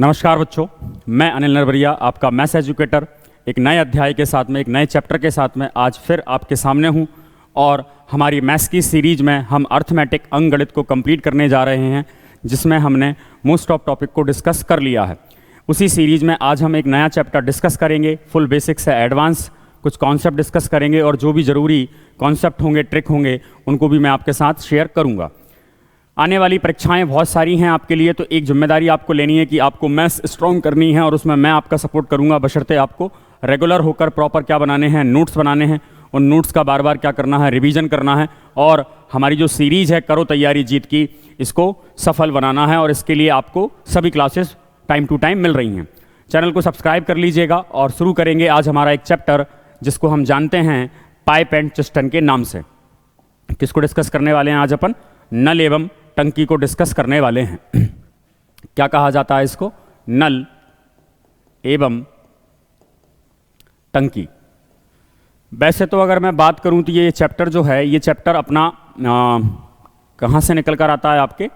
नमस्कार बच्चों, मैं अनिल नरवरिया, आपका मैथ्स एजुकेटर, एक नए अध्याय के साथ में, एक नए चैप्टर के साथ में आज फिर आपके सामने हूं। और हमारी मैथ्स की सीरीज में हम अर्थमेटिक अंकगणित को कंप्लीट करने जा रहे हैं, जिसमें हमने मोस्ट ऑफ टॉपिक को डिस्कस कर लिया है। उसी सीरीज में आज हम एक नया चैप्टर डिस्कस करेंगे, फुल बेसिक से एडवांस कुछ कॉन्सेप्ट डिस्कस करेंगे और जो भी ज़रूरी कॉन्सेप्ट होंगे, ट्रिक होंगे, उनको भी मैं आपके साथ शेयर करूँगा। आने वाली परीक्षाएं बहुत सारी हैं आपके लिए, तो एक जिम्मेदारी आपको लेनी है कि आपको मैथ्स स्ट्रॉन्ग करनी है और उसमें मैं आपका सपोर्ट करूंगा, बशर्ते आपको रेगुलर होकर प्रॉपर क्या बनाने हैं, नोट्स बनाने हैं। उन नोट्स का बार बार क्या करना है, रिवीजन करना है और हमारी जो सीरीज है करो तैयारी जीत की, इसको सफल बनाना है। और इसके लिए आपको सभी क्लासेस टाइम टू टाइम मिल रही हैं। चैनल को सब्सक्राइब कर लीजिएगा और शुरू करेंगे आज हमारा एक चैप्टर जिसको हम जानते हैं पाइप एंड चिस्टन के नाम से। किसको डिस्कस करने वाले हैं आज अपन? नल एवं टंकी को डिस्कस करने वाले हैं। क्या कहा जाता है इसको? नल एवं टंकी। वैसे तो अगर मैं बात करूं तो ये चैप्टर जो है, ये चैप्टर अपना कहाँ से निकल कर आता है? आपके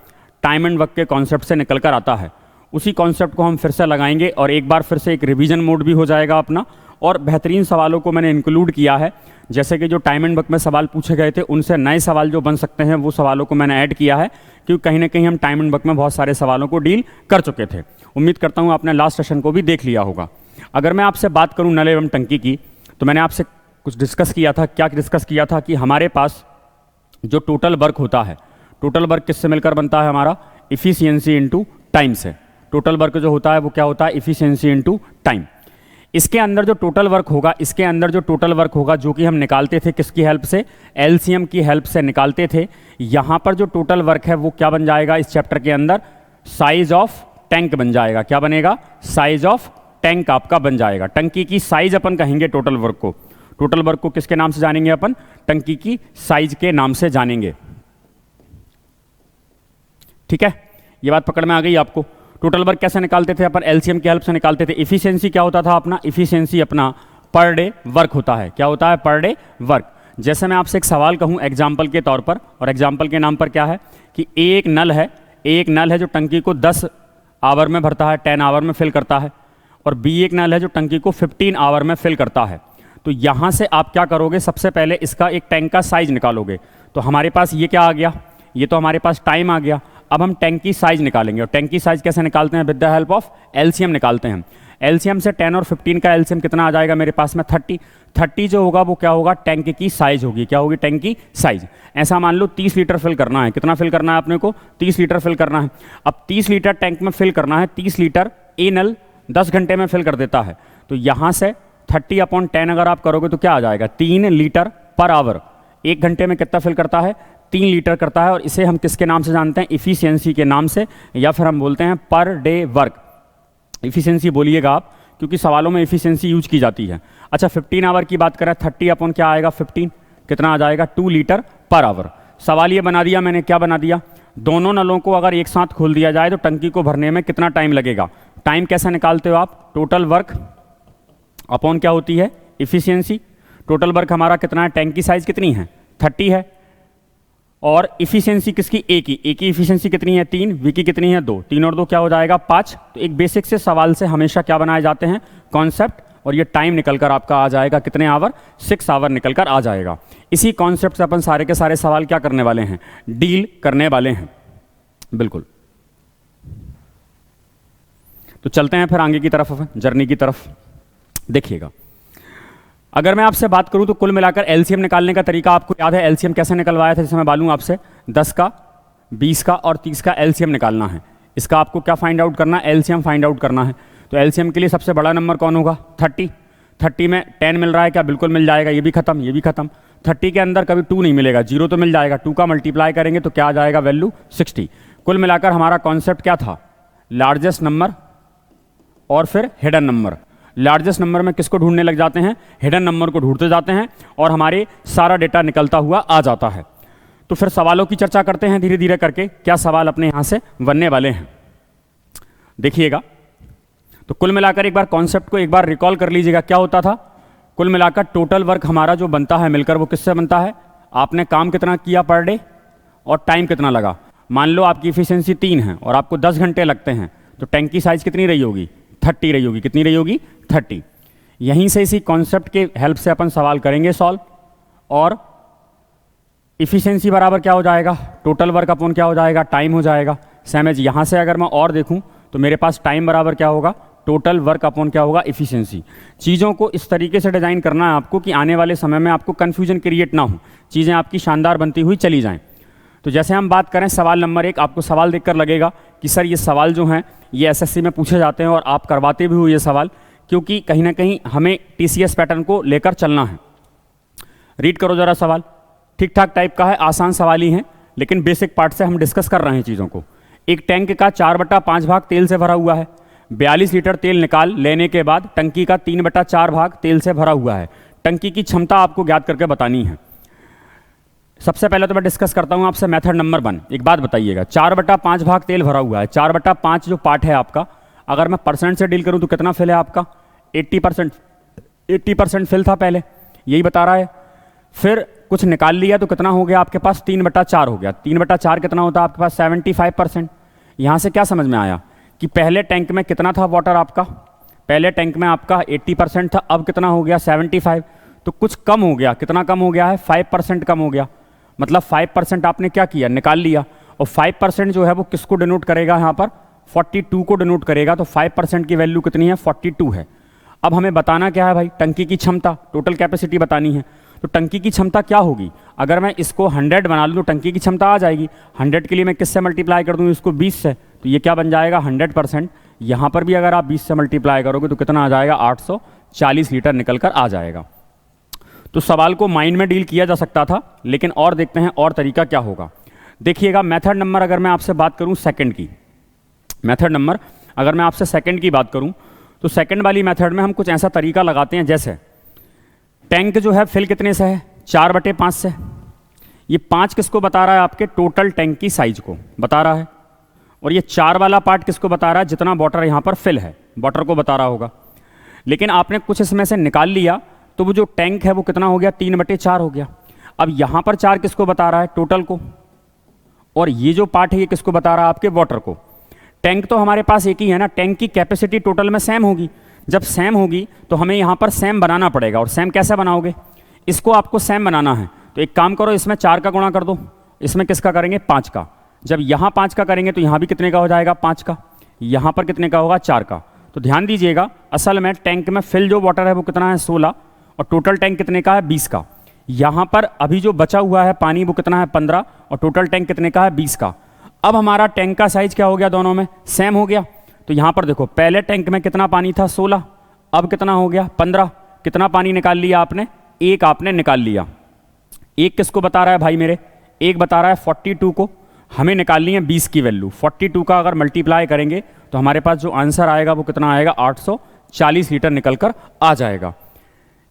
टाइम एंड वर्क के कॉन्सेप्ट से निकल कर आता है। उसी कॉन्सेप्ट को हम फिर से लगाएंगे और एक बार फिर से एक रिवीजन मोड भी हो जाएगा अपना। और बेहतरीन सवालों को मैंने इंक्लूड किया है, जैसे कि जो टाइम एंड वर्क में सवाल पूछे गए थे उनसे नए सवाल जो बन सकते हैं, वो सवालों को मैंने ऐड किया है, क्योंकि कहीं ना कहीं हम टाइम एंड वर्क में बहुत सारे सवालों को डील कर चुके थे। उम्मीद करता हूँ आपने लास्ट सेशन को भी देख लिया होगा। अगर मैं आपसे बात करूँ नल एवं टंकी की, तो मैंने आपसे कुछ डिस्कस किया था। क्या डिस्कस किया था? कि हमारे पास जो टोटल वर्क होता है, टोटल वर्क किससे मिलकर बनता है? हमारा इफिशियंसी इंटू टाइम से। टोटल वर्क जो होता है वो क्या होता है? Efficiency into time. इसके अंदर जो टोटल वर्क होगा, इसके अंदर जो टोटल वर्क होगा, जो कि हम निकालते थे किसकी हेल्प से? एलसीएम की हेल्प से निकालते थे। यहाँ पर जो टोटल वर्क है वो क्या बन जाएगा इस चैप्टर के अंदर? साइज ऑफ टैंक बन जाएगा। क्या बनेगा? साइज ऑफ टैंक आपका बन जाएगा। टंकी की साइज अपन कहेंगे टोटल वर्क को। टोटल वर्क को किसके नाम से जानेंगे अपन? टंकी की साइज के नाम से जानेंगे। ठीक है, ये बात पकड़ में आ गई आपको। टोटल वर्क कैसे निकालते थे अपन? एलसीएम की हेल्प से निकालते थे। इफिशियंसी क्या होता था अपना? इफिशियंसी अपना पर डे वर्क होता है। क्या होता है? Per day work. जैसे मैं आपसे एक सवाल कहूं एग्जाम्पल के तौर पर, और एग्जाम्पल के नाम पर क्या है कि एक नल है जो टंकी को 10 आवर में भरता है, 10 आवर में फिल करता है, और बी एक नल है जो टंकी को 15 आवर में फिल करता है। तो यहां से आप क्या करोगे? सबसे पहले इसका एक टैंक का साइज निकालोगे। तो हमारे पास ये क्या आ गया? ये तो हमारे पास टाइम आ गया। अब हम टैंक की साइज निकालेंगे, और टैंक की साइज कैसे निकालते हैं? With the help of LCM निकालते हैं। एलसीएम से 10 और 15 का एलसीएम कितना आ जाएगा मेरे पास में? 30 जो होगा वो क्या होगा? टैंक की साइज होगी। क्या होगी? टैंक की साइज। ऐसा मान लो 30 लीटर फिल करना है। कितना फिल करना है अपने को? 30 लीटर फिल करना है। अब 30 लीटर टैंक में फिल करना है। 30 लीटर ए नल 10 घंटे में फिल कर देता है। तो यहाँ से 30/10 अगर आप करोगे तो क्या आ जाएगा? 3 लीटर पर आवर। एक घंटे में कितना फिल करता है? 3 लीटर करता है। और इसे हम किसके नाम से जानते हैं? इफिशियंसी के नाम से, या फिर हम बोलते हैं पर डे वर्क। इफिशियंसी बोलिएगा आप, क्योंकि सवालों में इफिशियंसी यूज की जाती है। अच्छा, 15 आवर की बात करें, 30 क्या आएगा? 15 कितना आ जाएगा? 2 लीटर पर आवर। सवाल ये बना दिया मैंने, क्या बना दिया? दोनों नलों को अगर एक साथ खोल दिया जाए तो टंकी को भरने में कितना टाइम लगेगा? टाइम कैसे निकालते हो आप? टोटल वर्क अपॉन क्या होती है? इफिशियंसी। टोटल वर्क हमारा कितना है? टैंक की साइज कितनी है? 30 है। और इफिशियंसी किसकी? ए की। ए की इफिशियंसी कितनी है? 3। बी की कितनी है? 2। 3 और 2 क्या हो जाएगा? 5। तो एक बेसिक से सवाल से हमेशा क्या बनाए जाते हैं? कॉन्सेप्ट। और ये टाइम निकलकर आपका आ जाएगा कितने आवर? 6 आवर निकलकर आ जाएगा। इसी कॉन्सेप्ट से अपन सारे के सारे सवाल क्या करने वाले हैं? डील करने वाले हैं। बिल्कुल। तो चलते हैं फिर आगे की तरफ, जर्नी की तरफ। देखिएगा, अगर मैं आपसे बात करूं तो कुल मिलाकर एलसीएम निकालने का तरीका आपको याद है? एलसीएम कैसे निकलवाया था? जैसे मैं बोलूं आपसे 10 का, 20 का और 30 का एलसीएम निकालना है। इसका आपको क्या फाइंड आउट करना है? एलसीएम फाइंड आउट करना है। तो एलसीएम के लिए सबसे बड़ा नंबर कौन होगा? 30। 30 में 10 मिल रहा है क्या? बिल्कुल मिल जाएगा। ये भी खत्म, ये भी खत्म। 30 के अंदर कभी 2 नहीं मिलेगा, 0 तो मिल जाएगा। 2 का मल्टीप्लाई करेंगे तो क्या आ जाएगा? वैल्यू 60। कुल मिलाकर हमारा कॉन्सेप्ट क्या था? लार्जेस्ट नंबर और फिर हिडन नंबर। लार्जेस्ट नंबर में किसको ढूंढने लग जाते हैं? हिडन नंबर को ढूंढते जाते हैं और हमारे सारा डेटा निकलता हुआ आ जाता है। तो फिर सवालों की चर्चा करते हैं धीरे धीरे करके। क्या सवाल अपने यहां से बनने वाले हैं देखिएगा। तो कुल मिलाकर एक बार कॉन्सेप्ट को एक बार रिकॉल कर लीजिएगा। क्या होता था? कुल मिलाकर टोटल वर्क हमारा जो बनता है मिलकर, वो किससे बनता है? आपने काम कितना किया पर डे और टाइम कितना लगा। मान लो आपकी इफिशियंसी 3 है और आपको 10 घंटे लगते हैं, तो टैंक की साइज कितनी रही होगी, 30 रही होगी। कितनी रही होगी, 30। यहीं से इसी कॉन्सेप्ट के हेल्प से अपन सवाल करेंगे सॉल्व, और इफिशिएंसी बराबर क्या हो जाएगा, टोटल वर्क अपॉन क्या हो जाएगा, टाइम हो जाएगा। सैमेज यहाँ से अगर मैं और देखूँ तो मेरे पास टाइम बराबर क्या होगा, टोटल वर्क अपॉन क्या होगा, इफिशिएंसी। चीज़ों को इस तरीके से डिज़ाइन करना है आपको कि आने वाले समय में आपको कन्फ्यूजन क्रिएट ना हो, चीज़ें आपकी शानदार बनती हुई चली जाएं। तो जैसे हम बात करें सवाल नंबर 1, आपको सवाल देखकर लगेगा कि सर ये सवाल जो हैं ये एसएससी में पूछे जाते हैं और आप करवाते भी हो ये सवाल, क्योंकि कहीं ना कहीं हमें टीसीएस पैटर्न को लेकर चलना है। रीड करो जरा सवाल, ठीक ठाक टाइप का है, आसान सवाल ही है, लेकिन बेसिक पार्ट से हम डिस्कस कर रहे हैं चीज़ों को। एक टैंक का 4/5 भाग तेल से भरा हुआ है। 42 लीटर तेल निकाल लेने के बाद टंकी का 3/4 भाग तेल से भरा हुआ है। टंकी की क्षमता आपको ज्ञात करके बतानी है। सबसे पहले तो मैं डिस्कस करता हूं आपसे मेथड नंबर 1। एक बात बताइएगा, 4/5 भाग तेल भरा हुआ है। 4/5 जो पार्ट है आपका, अगर मैं परसेंट से डील करूं तो कितना फिल है आपका, 80%। 80% फिल था पहले, यही बता रहा है। फिर कुछ निकाल लिया तो कितना हो गया आपके पास, 3/4 हो गया। 3/4 कितना होता है आपके पास, 75%। यहां से क्या समझ में आया कि पहले टैंक में कितना था वाटर आपका, पहले टैंक में आपका 80% था, अब कितना हो गया 75। तो कुछ कम हो गया, कितना कम हो गया है, 5% कम हो गया। मतलब 5% आपने क्या किया, निकाल लिया। और 5% जो है वो किसको डिनोट करेगा, यहाँ पर 42 को डिनोट करेगा। तो 5% की वैल्यू कितनी है, 42 है। अब हमें बताना क्या है भाई, टंकी की क्षमता, टोटल कैपेसिटी बतानी है। तो टंकी की क्षमता क्या होगी, अगर मैं इसको 100 बना लूँ तो टंकी की क्षमता आ जाएगी। 100 के लिए मैं किससे मल्टीप्लाई कर दूँ, इसको 20 से, तो ये क्या बन जाएगा 100%। यहाँ पर भी अगर आप 20 से मल्टीप्लाई करोगे तो कितना आ जाएगा, 840 लीटर निकल कर आ जाएगा। तो सवाल को माइंड में डील किया जा सकता था, लेकिन और देखते हैं और तरीका क्या होगा। देखिएगा मेथड नंबर, अगर मैं आपसे बात करूं सेकंड की, मेथड नंबर अगर मैं आपसे सेकंड की बात करूं तो सेकंड वाली मेथड में हम कुछ ऐसा तरीका लगाते हैं, जैसे टैंक जो है फिल कितने से है, 4/5 से। ये 5 किसको बता रहा है, आपके टोटल टैंक की साइज को बता रहा है। और ये 4 वाला पार्ट किसको बता रहा है, जितना वाटर यहाँ पर फिल है, वाटर को बता रहा होगा। लेकिन आपने कुछ इसमें से निकाल लिया तो वो जो टैंक है वो कितना हो गया, 3/4 हो गया। अब यहाँ पर 4 किसको बता रहा है, टोटल को। और ये जो पार्ट है ये किसको बता रहा है, आपके वाटर को। टैंक तो हमारे पास एक ही है ना, टैंक की कैपेसिटी टोटल में सेम होगी। जब सेम होगी तो हमें यहाँ पर सेम बनाना पड़ेगा। और सेम कैसे बनाओगे, इसको आपको सेम बनाना है तो एक काम करो, इसमें 4 का गुणा कर दो, इसमें किसका करेंगे, 5 का। जब यहाँ 5 का करेंगे तो यहाँ भी कितने का हो जाएगा, 5 का। यहाँ पर कितने का होगा, 4 का। तो ध्यान दीजिएगा, असल में टैंक में फिल जो वाटर है वो कितना है, 16, और टोटल टैंक कितने का है, 20 का। यहाँ पर अभी जो बचा हुआ है पानी वो कितना है, 15, और टोटल टैंक कितने का है, 20 का। अब हमारा टैंक का साइज क्या हो गया, दोनों में सेम हो गया। तो यहाँ पर देखो, पहले टैंक में कितना पानी था, 16, अब कितना हो गया, 15। कितना पानी निकाल लिया आपने, 1 आपने निकाल लिया। 1 किसको बता रहा है भाई मेरे, 1 बता रहा है 42 को। हमें निकालनी है 20 की वैल्यू। 42 का अगर मल्टीप्लाई करेंगे तो हमारे पास जो आंसर आएगा वो कितना आएगा, 840 लीटर निकल कर आ जाएगा।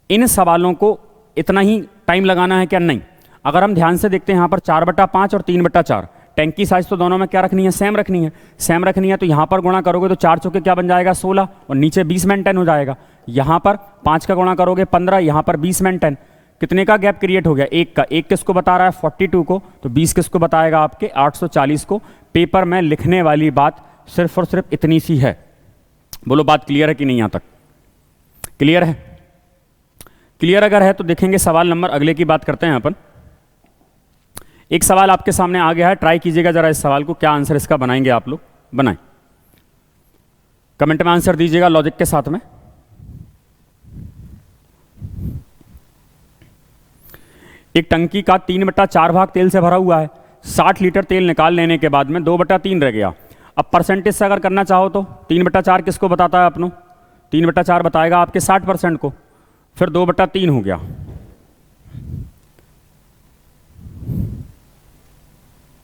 इन सवालों को इतना ही टाइम लगाना है क्या, नहीं। अगर हम ध्यान से देखते हैं यहाँ पर 4/5 और 3/4, टैंक की साइज तो दोनों में क्या रखनी है, सेम रखनी है। सेम रखनी है तो यहाँ पर गुणा करोगे तो 4 चौके क्या बन जाएगा, 16, और नीचे 20 मेंटेन हो जाएगा। यहाँ पर 5 का गुणा करोगे 15, यहाँ पर 20 मेंटेन। कितने का गैप क्रिएट हो गया, 1 का। 1 किसको बता रहा है, 42 को, तो 20 किसको बताएगा, आपके 840 को। पेपर में लिखने वाली बात सिर्फ और सिर्फ इतनी सी है। बोलो बात क्लियर है कि नहीं, यहाँ तक क्लियर है? क्लियर अगर है तो देखेंगे सवाल नंबर अगले की बात करते हैं अपन। एक सवाल आपके सामने आ गया है, ट्राई कीजिएगा जरा इस सवाल को, क्या आंसर इसका बनाएंगे आप लोग, बनाएं। कमेंट में आंसर दीजिएगा लॉजिक के साथ में। एक टंकी का 3/4 भाग तेल से भरा हुआ है। 60 लीटर तेल निकाल लेने के बाद में 2/3 रह गया। अब परसेंटेज से अगर करना चाहो तो 3/4 किसको बताता है अपनो, 3/4 बताएगा आपके 60% को। फिर 2/3 हो गया,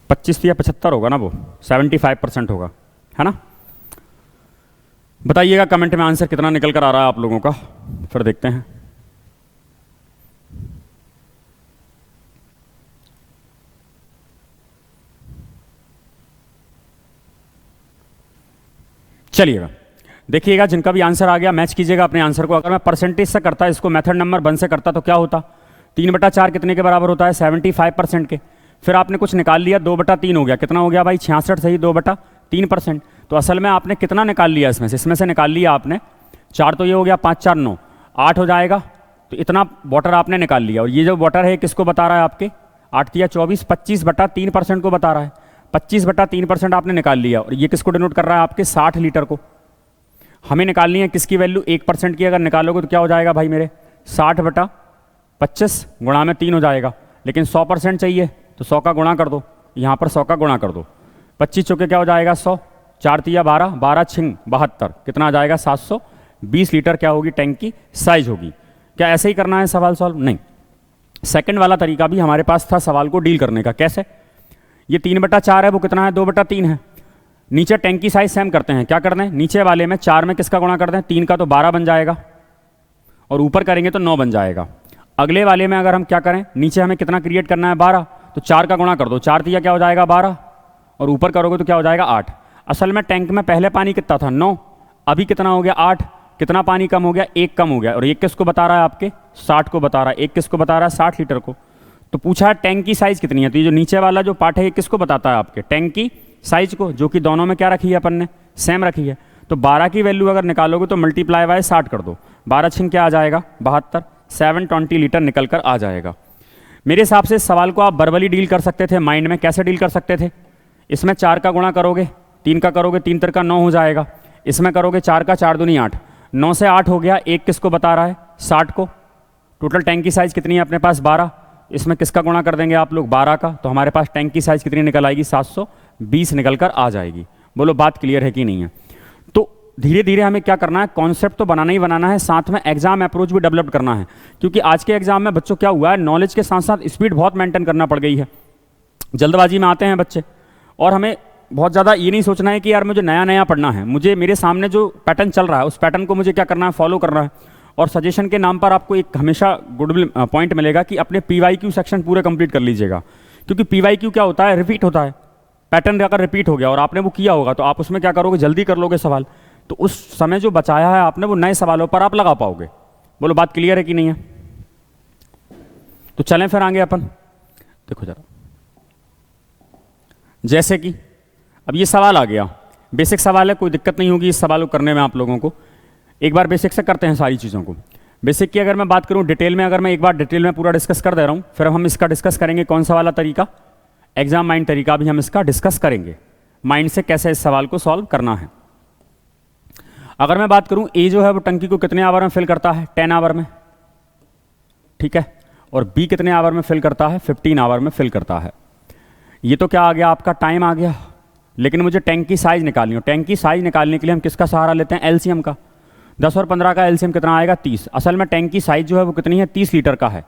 25 या 75 होगा ना, वो 75% होगा, है ना। बताइएगा कमेंट में आंसर कितना निकल कर आ रहा है आप लोगों का, फिर देखते हैं। चलिएगा देखिएगा, जिनका भी आंसर आ गया मैच कीजिएगा अपने आंसर को। अगर मैं परसेंटेज से करता, इसको मेथड नंबर 1 से करता तो क्या होता, 3/4 कितने के बराबर होता है, 75% के। फिर आपने कुछ निकाल लिया, 2/3 हो गया, कितना हो गया भाई, 66 सही 2/3%। तो तो असल में आपने कितना निकाल लिया इसमें से निकाल लिया आपने 4, तो ये हो गया 5 4 9 8 हो जाएगा। तो इतना वाटर आपने निकाल लिया, और ये जो वाटर है किसको बता रहा है आपके 8 या 24 25/3% को बता रहा है। 25/3% आपने निकाल लिया, और ये किसको डिनोट कर रहा है आपके 60 लीटर को। हमें निकालनी है किसकी वैल्यू 1% की, अगर निकालोगे तो क्या हो जाएगा भाई मेरे 60/25 गुणा में 3 हो जाएगा। लेकिन 100% चाहिए तो 100 का गुणा कर दो, यहाँ पर 100 का गुणा कर दो। 25 चौके क्या हो जाएगा 100, 4 तिया 12, 12 छिंग 72, कितना आ जाएगा 720 लीटर क्या होगी टैंक की साइज होगी। क्या ऐसे ही करना है सवाल सॉल्व? नहीं, सेकंड वाला तरीका भी हमारे पास था सवाल को डील करने का। कैसे? ये 3/4 है, वो कितना है 2/3 है। नीचे टैंक की साइज सेम करते हैं, क्या करते हैं नीचे वाले में 4 में किसका गुणा करते हैं 3 का, तो 12 बन जाएगा, और ऊपर करेंगे तो 9 बन जाएगा। अगले वाले में अगर हम क्या करें, नीचे हमें कितना क्रिएट करना है 12, तो 4 का गुणा कर दो, 4 तिया क्या हो जाएगा 12, और ऊपर करोगे तो क्या हो जाएगा 8। असल में टैंक में पहले पानी कितना था 9, अभी कितना हो गया 8, कितना पानी कम हो गया 1 कम हो गया, और 1 किसको बता रहा है आपके 60 को बता रहा है, 1 किसको बता रहा है 60 लीटर को। तो पूछा है टैंक की साइज कितनी है, तो ये जो नीचे वाला जो पार्ट है ये किसको बताता है आपके टैंक की साइज को, जो कि दोनों में क्या रखी है अपन ने सेम रखी है। तो 12 की वैल्यू अगर निकालोगे तो मल्टीप्लाई बाय 60 कर दो, 12 छिंग क्या आ जाएगा 72, 720 लीटर निकल कर आ जाएगा। मेरे हिसाब से इस सवाल को आप वर्बली डील कर सकते थे, माइंड में कैसे डील कर सकते थे, इसमें 4 का गुणा करोगे 3 का करोगे 3 3 का 9 हो जाएगा, इसमें करोगे 4 का 4 दूनी 8, 9 से 8 हो गया, 1 किसको बता रहा है 60 को। टोटल टैंक की साइज कितनी है अपने पास 12, इसमें किसका गुणा कर देंगे आप लोग 12 का, तो हमारे पास टैंक की साइज कितनी निकल आएगी 720 निकल कर आ जाएगी। बोलो बात क्लियर है कि नहीं है? तो धीरे धीरे हमें क्या करना है, कॉन्सेप्ट तो बनाना ही बनाना है, साथ में एग्जाम अप्रोच भी डेवलप करना है, क्योंकि आज के एग्जाम में बच्चों क्या हुआ है, नॉलेज के साथ साथ स्पीड बहुत मेंटेन करना पड़ गई है। जल्दबाजी में आते हैं बच्चे, और हमें बहुत ज़्यादा ये नहीं सोचना है कि यार मुझे नया नया पढ़ना है, मुझे मेरे सामने जो पैटर्न चल रहा है उस पैटर्न को मुझे क्या करना है फॉलो करना है। और सजेशन के नाम पर आपको एक हमेशा गुड पॉइंट मिलेगा कि अपने PYQ सेक्शन पूरे कंप्लीट कर लीजिएगा, क्योंकि PYQ क्या होता है रिपीट होता है, पैटर्न अगर रिपीट हो गया और आपने वो किया होगा तो आप उसमें क्या करोगे जल्दी कर लोगे सवाल, तो उस समय जो बचाया है आपने वो नए सवालों पर आप लगा पाओगे। बोलो बात क्लियर है कि नहीं है? तो चलें फिर आगे अपन। देखो जरा, जैसे कि अब ये सवाल आ गया, बेसिक सवाल है, कोई दिक्कत नहीं होगी इस सवाल को करने में आप लोगों को। एक बार बेसिक से करते हैं सारी चीज़ों को। बेसिक की अगर मैं बात करूं डिटेल में, अगर मैं एक बार डिटेल में पूरा डिस्कस कर दे रहा हूं, फिर हम इसका डिस्कस करेंगे कौन सा वाला तरीका, एग्जाम माइंड तरीका भी हम इसका डिस्कस करेंगे, माइंड से कैसे इस सवाल को सॉल्व करना है। अगर मैं बात करूं ए जो है वो टंकी को कितने आवर में फिल करता है 10 आवर में, ठीक है, और बी कितने आवर में फिल करता है 15 आवर में फिल करता है। ये तो क्या आ गया आपका टाइम आ गया, लेकिन मुझे टैंक की साइज निकालनी हो। टैंक की साइज निकालने के लिए हम किसका सहारा लेते हैं एलसीएम का। 10 और 15 का एलसीएम कितना आएगा 30। असल में टैंक की साइज जो है वो कितनी है 30 लीटर का है।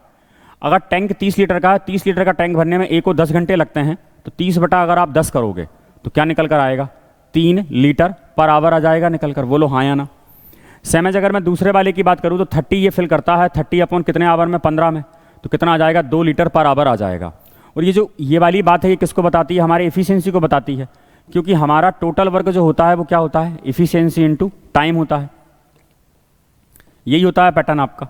अगर टैंक 30 लीटर का है, 30 लीटर का टैंक भरने में ए को 10 घंटे लगते हैं, तो 30 बटा अगर आप 10 करोगे तो क्या निकल कर आएगा 3 लीटर पर आवर आ जाएगा निकल कर। बोलो हाँ या ना। सेमेज अगर मैं दूसरे वाले की बात करूँ तो 30 ये फिल करता है, 30 अपॉन कितने आवर में 15 में, तो कितना आ जाएगा 2 लीटर पर आवर आ जाएगा। और ये जो ये वाली बात है ये किसको बताती है, हमारे एफिशिएंसी को बताती है, क्योंकि हमारा टोटल वर्क जो होता है वो क्या होता है एफिशिएंसी इनटू टाइम होता है। यही होता है पैटर्न आपका।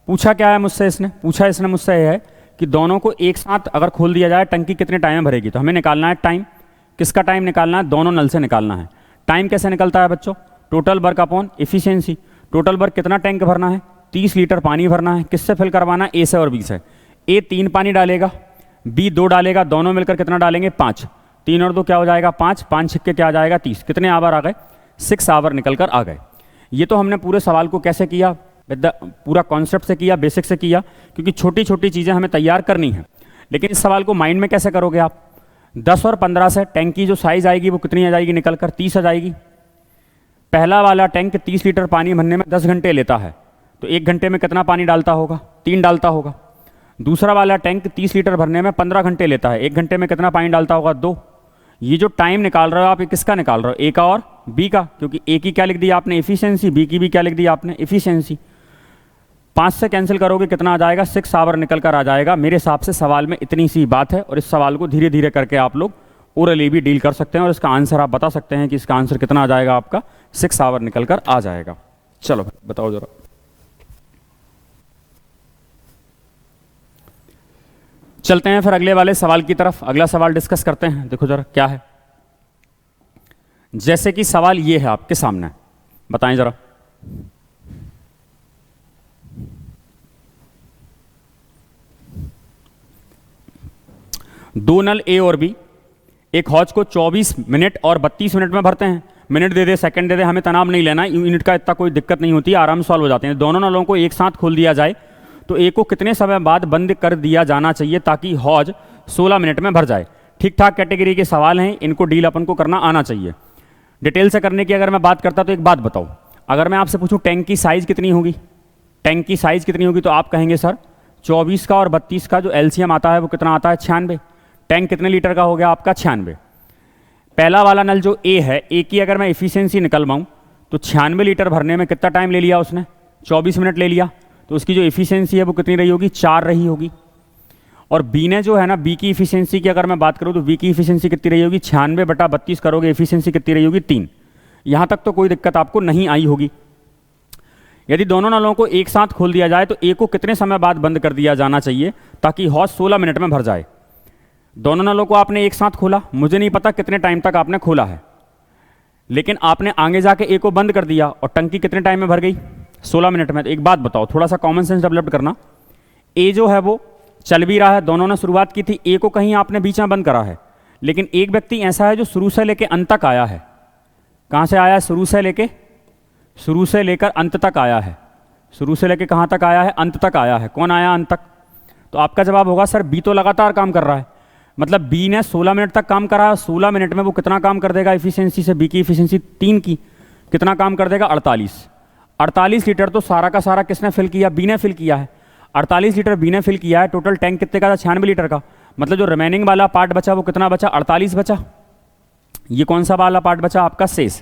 पूछा क्या है मुझसे इसने, पूछा इसने मुझसे ये है कि दोनों को एक साथ अगर खोल दिया जाए टंकी कितने टाइम में भरेगी, तो हमें निकालना है टाइम। किसका टाइम निकालना है, दोनों नल से निकालना है। टाइम कैसे निकलता है बच्चों, total work upon efficiency. Total work कितना टैंक भरना है 30 लीटर पानी भरना है। किससे फिल करवाना है, ए से और बी से। ए 3 पानी डालेगा, बी 2 डालेगा, दोनों मिलकर कितना डालेंगे 5। 3 और 2 क्या हो जाएगा 5, 5 छिक्के क्या आ जाएगा 30। कितने आवर आ गए 6 आवर निकल कर आ गए। ये तो हमने पूरे सवाल को कैसे किया, पूरा कॉन्सेप्ट से किया, बेसिक से किया, क्योंकि छोटी छोटी चीज़ें हमें तैयार करनी है। लेकिन इस सवाल को माइंड में कैसे करोगे आप, 10 और 15 से टैंक की जो साइज आएगी वो कितनी आ जाएगी निकल कर 30 आ जाएगी। पहला वाला टैंक 30 लीटर पानी भरने में 10 घंटे लेता है, तो 1 घंटे में कितना पानी डालता होगा 3 डालता होगा। दूसरा वाला टैंक 30 लीटर भरने में 15 घंटे लेता है, 1 घंटे में कितना पानी डालता होगा 2। ये जो टाइम निकाल रहे हो आप, ये किसका निकाल रहे हो, ए का और बी का, क्योंकि ए की क्या लिख दी आपने एफिशिएंसी, बी की भी क्या लिख दी आपने एफिशिएंसी। 5 से कैंसिल करोगे कितना आ जाएगा 6 आवर निकल कर आ जाएगा। मेरे हिसाब से सवाल में इतनी सी बात है, और इस सवाल को धीरे धीरे करके आप लोग ओरली भी डील कर सकते हैं, और इसका आंसर आप बता सकते हैं कि इसका आंसर कितना आ जाएगा आपका 6 आवर निकल कर आ जाएगा। चलो बताओ जरा। चलते हैं फिर अगले वाले सवाल की तरफ, अगला सवाल डिस्कस करते हैं। देखो जरा क्या है, जैसे कि सवाल ये है आपके सामने, बताएं जरा। दो नल ए और बी एक हौज को 24 मिनट और 32 मिनट में भरते हैं। मिनट दे दे, सेकंड दे दे, हमें तनाव नहीं लेना, यूनिट का इतना कोई दिक्कत नहीं होती, आराम सॉल्व हो जाते हैं। दोनों नलों को एक साथ खोल दिया जाए तो ए को कितने समय बाद बंद कर दिया जाना चाहिए ताकि हौज 16 मिनट में भर जाए। ठीक ठाक कैटेगरी के सवाल हैं, इनको डील अपन को करना आना चाहिए। डिटेल से करने की अगर मैं बात करता तो एक बात बताओ, अगर मैं आपसे पूछूं टैंक की साइज कितनी होगी, टैंक की साइज कितनी होगी, तो आप कहेंगे सर 24 का और 32 का जो एलसीएम आता है वो कितना आता है, 96। टैंक कितने लीटर का हो गया आपका, 96। पहला वाला नल जो ए है, ए की अगर मैं इफिशियंसी निकलवाऊं तो 96 लीटर भरने में कितना टाइम ले लिया उसने, 24 मिनट ले लिया, तो उसकी जो इफिशियंसी है वो कितनी रही होगी, 4 रही होगी। और बी ने जो है ना, बी की इफिशियंसी की अगर मैं बात करूं तो बी की इफिशियंसी कितनी रही होगी, 96/32 करोगे, इफिशियंसी कितनी रही होगी, 3। यहां तक तो कोई दिक्कत आपको नहीं आई होगी। यदि दोनों नलों को एक साथ खोल दिया जाए तो ए को कितने समय बाद बंद कर दिया जाना चाहिए ताकि हौज 16 मिनट में भर जाए। दोनों नलों को आपने एक साथ खोला, मुझे नहीं पता कितने टाइम तक आपने खोला है, लेकिन आपने आगे जाके ए को बंद कर दिया और टंकी कितने टाइम में भर गई, 16 मिनट में। तो एक बात बताओ, थोड़ा सा कॉमन सेंस डेवलप करना, ए जो है वो चल भी रहा है, दोनों ने शुरुआत की थी, ए को कहीं आपने बीच में बंद करा है, लेकिन एक व्यक्ति ऐसा है जो शुरू से लेकर अंत तक आया है। कहां से आया है, शुरू से लेकर अंत तक आया है। शुरू से लेकर कहां तक आया है, अंत तक आया है। कौन आया अंत तक, तो आपका जवाब होगा सर बी तो लगातार काम कर रहा है, मतलब बी ने 16 मिनट तक काम करा, 16 मिनट में वो कितना काम कर देगा इफिशियंसी से, बी की इफिशियंसी 3 की, कितना काम कर देगा, 48 लीटर तो सारा का सारा किसने फिल किया, बी ने फिल किया है। 48 लीटर बी ने फिल किया है, टोटल टैंक कितने का था, 96 लीटर का, मतलब जो रिमेनिंग वाला पार्ट बचा वो कितना बचा, 48 बचा। ये कौन सा वाला पार्ट बचा आपका, शेष।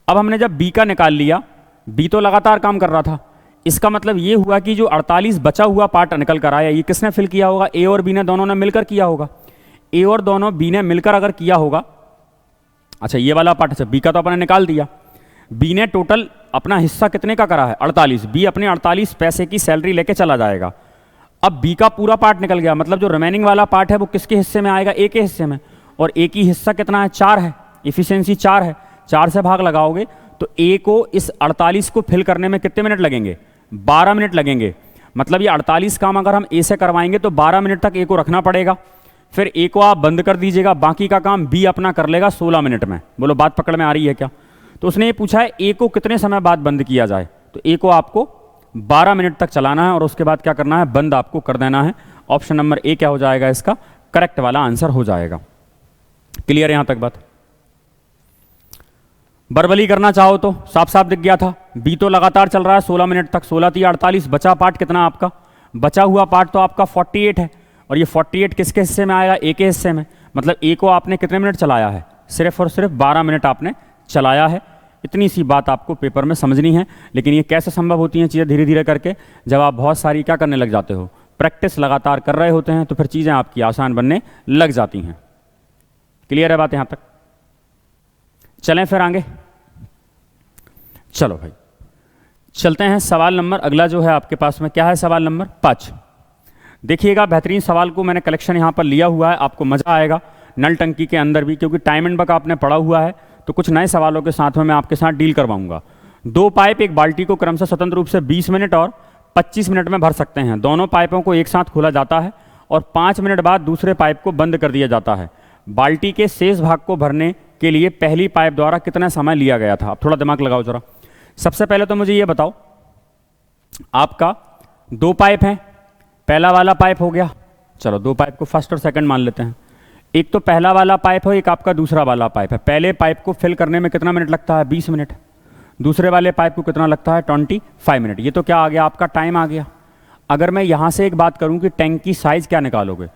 अब हमने जब बी का निकाल लिया, बी तो लगातार काम कर रहा था, इसका मतलब ये हुआ कि जो 48 बचा हुआ पार्ट निकल कर आया, ये किसने फिल किया होगा, ए और बी ने दोनों ने मिलकर किया होगा। ए और दोनों बी ने मिलकर अगर किया होगा, अच्छा ये वाला पार्ट, अच्छा बी का तो अपने निकाल दिया, बी ने टोटल अपना हिस्सा कितने का करा है, 48, बी अपने 48 पैसे की सैलरी लेके चला जाएगा। अब बी का पूरा पार्ट निकल गया, मतलब जो रिमेनिंग वाला पार्ट है वो किसके हिस्से में आएगा, ए के हिस्से में, और ए की हिस्सा कितना है, 4 है, इफिशियंसी 4 है, 4 से भाग लगाओगे तो ए को इस 48 को फिल करने में कितने मिनट लगेंगे, 12 मिनट लगेंगे। मतलब ये 48 काम अगर हम ए से करवाएंगे तो 12 मिनट तक ए को रखना पड़ेगा, फिर ए को आप बंद कर दीजिएगा, बाकी का काम बी अपना कर लेगा 16 मिनट में। बोलो बात पकड़ में आ रही है क्या। तो उसने ये पूछा है ए को कितने समय बाद बंद किया जाए, तो ए को आपको 12 मिनट तक चलाना है और उसके बाद क्या करना है, बंद आपको कर देना है। ऑप्शन नंबर ए क्या हो जाएगा, इसका करेक्ट वाला आंसर हो जाएगा। क्लियर है यहां तक बात। बर्बली करना चाहो तो साफ साफ दिख गया था, बी तो लगातार चल रहा है 16 मिनट तक, 16 थी 48, बचा पार्ट कितना आपका, बचा हुआ पार्ट तो आपका 48 है, और ये 48 किसके हिस्से में आएगा, ए के हिस्से में। मतलब ए को आपने कितने मिनट चलाया है, सिर्फ और सिर्फ 12 मिनट आपने चलाया है। इतनी सी बात आपको पेपर में समझनी है। लेकिन ये कैसे संभव होती हैं चीज़ें, धीरे धीरे करके, जब आप बहुत सारी क्या करने लग जाते हो, प्रैक्टिस लगातार कर रहे होते हैं, तो फिर चीज़ें आपकी आसान बनने लग जाती हैं। क्लियर है बात यहां तक। चलें फिर आगे, चलो भाई चलते हैं। सवाल नंबर अगला जो है आपके पास में क्या है, सवाल नंबर 5। देखिएगा, बेहतरीन सवाल को मैंने कलेक्शन यहाँ पर लिया हुआ है, आपको मज़ा आएगा नल टंकी के अंदर भी, क्योंकि टाइम एंड बक आपने पढ़ा हुआ है, तो कुछ नए सवालों के साथ में मैं आपके साथ डील करवाऊंगा। 2 पाइप एक बाल्टी को क्रमशः स्वतंत्र रूप से 20 मिनट और 25 मिनट में भर सकते हैं। दोनों पाइपों को एक साथ खोला जाता है और 5 मिनट बाद दूसरे पाइप को बंद कर दिया जाता है। बाल्टी के शेष भाग को भरने के लिए पहली पाइप द्वारा कितना समय लिया गया था। अब थोड़ा दिमाग लगाओ जरा। सबसे पहले तो मुझे ये बताओ, आपका 2 पाइप हैं, पहला वाला पाइप हो गया, चलो 2 पाइप को फर्स्ट और सेकंड मान लेते हैं। एक तो पहला वाला पाइप है, एक आपका दूसरा वाला पाइप है। पहले पाइप को फिल करने में कितना मिनट लगता है, 20 मिनट। दूसरे वाले पाइप को कितना लगता है, 25 मिनट। ये तो क्या आ गया, आपका टाइम आ गया। अगर मैं यहाँ से एक बात करूँ कि टैंक की साइज़ क्या निकालोगे,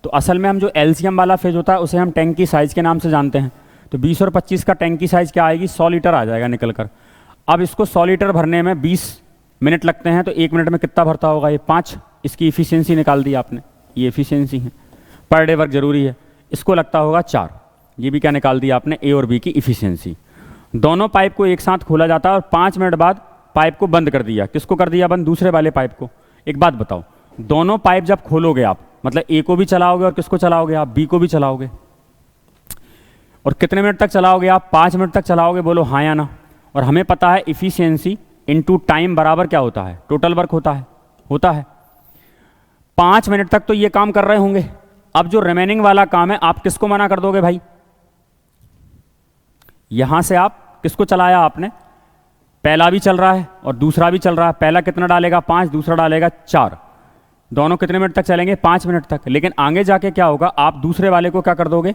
तो असल में हम जो एलसीएम वाला फेज होता है उसे हम टैंक की साइज़ के नाम से जानते हैं। तो 20 और 25 का टैंक की साइज़ क्या आएगी, 100 लीटर आ जाएगा निकल कर। अब इसको 100 लीटर भरने में 20 मिनट लगते हैं, तो 1 मिनट में कितना भरता होगा, ये 5। इसकी इफिशियंसी निकाल दी आपने, ये इफिशियंसी है। पर डे वर्क जरूरी है, इसको लगता होगा 4। ये भी क्या निकाल दिया आपने, ए और बी की इफिशियंसी। दोनों पाइप को एक साथ खोला जाता है और 5 मिनट बाद पाइप को बंद कर दिया। किसको कर दिया बंद, दूसरे वाले पाइप को। एक बात बताओ, दोनों पाइप जब खोलोगे आप, मतलब ए को भी चलाओगे और किसको चलाओगे आप, बी को भी चलाओगे। और कितने मिनट तक चलाओगे आप? 5 मिनट तक चलाओगे, बोलो हाँ या ना। और हमें पता है इफिशियंसी इनटू टाइम बराबर क्या होता है? टोटल वर्क होता है। 5 मिनट तक तो ये काम कर रहे होंगे। अब जो रिमेनिंग वाला काम है आप किसको मना कर दोगे भाई? यहां से आप किसको चलाया आपने? पहला भी चल रहा है और दूसरा भी चल रहा है। पहला कितना डालेगा? 5, दूसरा डालेगा 4। दोनों कितने मिनट तक चलेंगे? 5 मिनट तक। लेकिन आगे जाके क्या होगा? आप दूसरे वाले को क्या कर दोगे?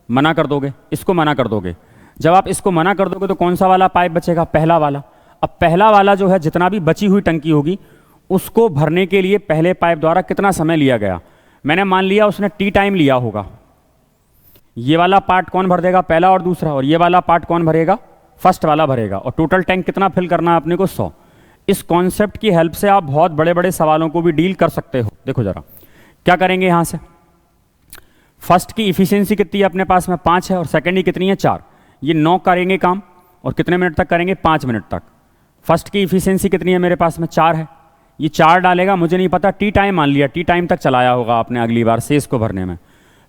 मना कर दोगे, इसको मना कर दोगे। जब आप इसको मना कर दोगे तो कौन सा वाला पाइप बचेगा? पहला वाला। अब पहला वाला जो है, जितना भी बची हुई टंकी होगी उसको भरने के लिए पहले पाइप द्वारा कितना समय लिया गया? मैंने मान लिया उसने टी टाइम लिया होगा। ये वाला पार्ट कौन भर देगा? पहला और दूसरा। और ये वाला पार्ट कौन भरेगा? फर्स्ट वाला भरेगा। और टोटल टैंक कितना फिल करना है अपने को? 100। इस कॉन्सेप्ट की हेल्प से आप बहुत बड़े बड़े सवालों को भी डील कर सकते हो। देखो जरा क्या करेंगे यहां से। फर्स्ट की इफिशियंसी कितनी है अपने पास में? 5 है। और सेकंड की कितनी है? 4। ये 9 करेंगे काम। और कितने मिनट तक करेंगे? 5 मिनट तक। फर्स्ट की इफिशियंसी कितनी है मेरे पास में? 4 है। ये 4 डालेगा, मुझे नहीं पता, टी टाइम मान लिया, टी टाइम तक चलाया होगा आपने अगली बार से इसको भरने में।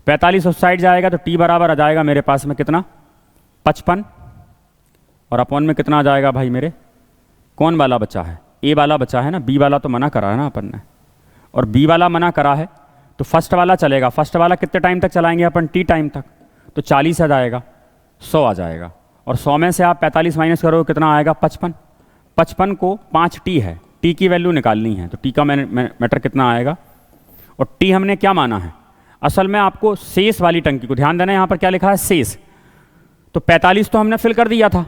45 उस साइड जाएगा तो टी बराबर आ जाएगा मेरे पास में कितना? 55। और अपॉन में कितना आ जाएगा भाई मेरे? कौन वाला बचा है? ए वाला बचा है ना। बी वाला तो मना करा है ना अपन ने। और बी वाला मना करा है तो फर्स्ट वाला चलेगा। फर्स्ट वाला कितने टाइम तक चलाएंगे अपन? टी टाइम तक। तो 40 आ जाएगा, 100 आ जाएगा। और 100 में से आप 45 माइनस करोगे, कितना आएगा? 55। 55 को 5 टी है, टी की वैल्यू निकालनी है। तो टी का मैटर कितना आएगा? और टी हमने क्या माना है? असल में आपको शेष वाली टंकी को ध्यान देना है। यहाँ पर क्या लिखा है? शेष। तो 45 तो हमने फिल कर दिया था।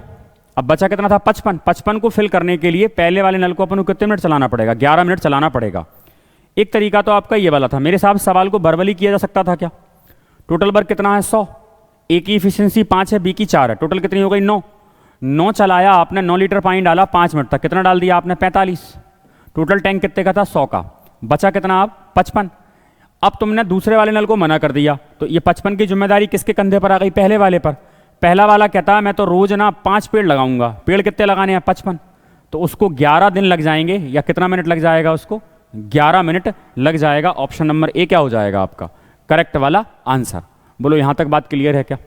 अब बचा कितना था? 55। 55 को फिल करने के लिए पहले वाले नल को अपन को कितने मिनट चलाना पड़ेगा? 11 मिनट चलाना पड़ेगा। एक तरीका तो आपका ये वाला था। मेरे हिसाब से सवाल को वर्बली किया जा सकता था क्या? टोटल वर्क कितना है? 100। ए की इफिशियंसी 5 है, बी की 4 है। टोटल कितनी हो गई? 9। 9 चलाया आपने, 9 लीटर पानी डाला 5 मिनट तक। कितना डाल दिया आपने? 45। टोटल टैंक कितने का था? 100 का। बचा कितना आप? 55। अब तुमने दूसरे वाले नल को मना कर दिया तो ये 55 की जिम्मेदारी किसके कंधे पर आ गई? पहले वाले पर। पहला वाला कहता है मैं तो रोज ना 5 पेड़ लगाऊंगा। पेड़ कितने लगाने हैं? 55। तो उसको 11 दिन लग जाएंगे, या कितना मिनट लग जाएगा उसको? 11 मिनट लग जाएगा। ऑप्शन नंबर ए क्या हो जाएगा आपका करेक्ट वाला आंसर? बोलो यहां तक बात क्लियर है क्या?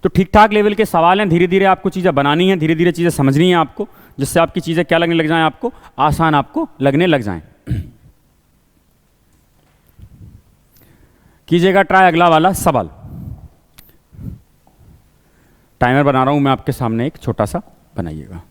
तो ठीक ठाक लेवल के सवाल हैं। धीरे धीरे आपको चीज़ें बनानी है, धीरे धीरे चीज़ें समझनी है आपको, जिससे आपकी चीज़ें क्या लगने लग जाएं? आपको आसान आपको लगने लग जाएं। कीजिएगा ट्राई अगला वाला सवाल। टाइमर बना रहा हूं मैं आपके सामने, एक छोटा सा बनाइएगा।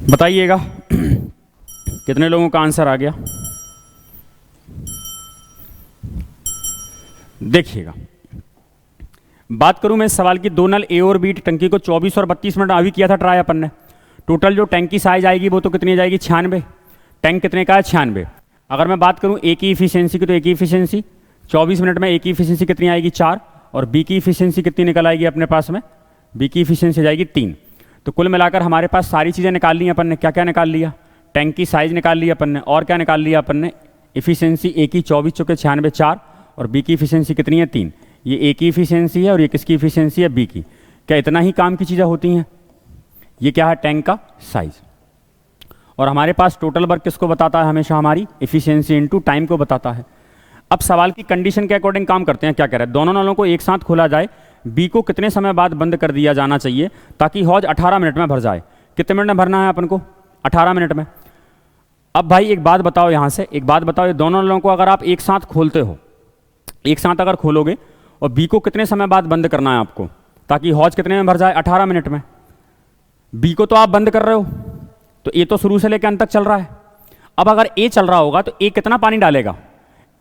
बताइएगा कितने लोगों का आंसर आ गया? देखिएगा, बात करूं मैं इस सवाल की, 2 नल ए और बी टंकी को 24 और 32 मिनट अभी किया था ट्राई अपन ने। टोटल जो टैंक की साइज आएगी वो तो कितनी जाएगी? 96। टैंक कितने का है? 96। अगर मैं बात करूं ए की इफिशियंसी की, तो ए की इफिशियंसी 24 मिनट में ए की इफिशियंसी कितनी आएगी? 4। और बी की इफिशियंसी कितनी निकल आएगी अपने पास में? बी की इफिशियंसी जाएगी 3। तो कुल मिलाकर हमारे पास सारी चीज़ें निकाल ली अपन ने। क्या क्या निकाल लिया? टैंक की साइज निकाल ली अपन ने, और क्या निकाल लिया अपन ने? इफिशियंसी ए की 24 चौके 96 4, और बी की इफिशियंसी कितनी है? 3। ये ए की इफिशियंसी है और ये किसकी इफिशियंसी है? बी की। क्या इतना ही काम की चीज़ें होती हैं? ये क्या है? टैंक का साइज। और हमारे पास टोटल वर्क किसको बताता है? हमेशा हमारी इफिशियंसी इनटू टाइम को बताता है। अब सवाल की कंडीशन के अकॉर्डिंग काम करते हैं। क्या कह रहे हैं? दोनों नलों को एक साथ खोला जाए, बी को कितने समय बाद बंद कर दिया जाना चाहिए ताकि हौज 18 मिनट में भर जाए? कितने मिनट में भरना है अपन को? 18 मिनट में। अब भाई एक बात बताओ, यहां से एक बात बताओ, ये दोनों नलों को अगर आप एक साथ खोलते हो, एक साथ अगर खोलोगे और बी को कितने समय बाद बंद करना है आपको, ताकि हौज कितने में भर जाए, 18 मिनट में। बी को तो आप बंद कर रहे हो, तो ए तो शुरू से लेकर अंत तक चल रहा है। अब अगर ए चल रहा होगा तो ए कितना पानी डालेगा,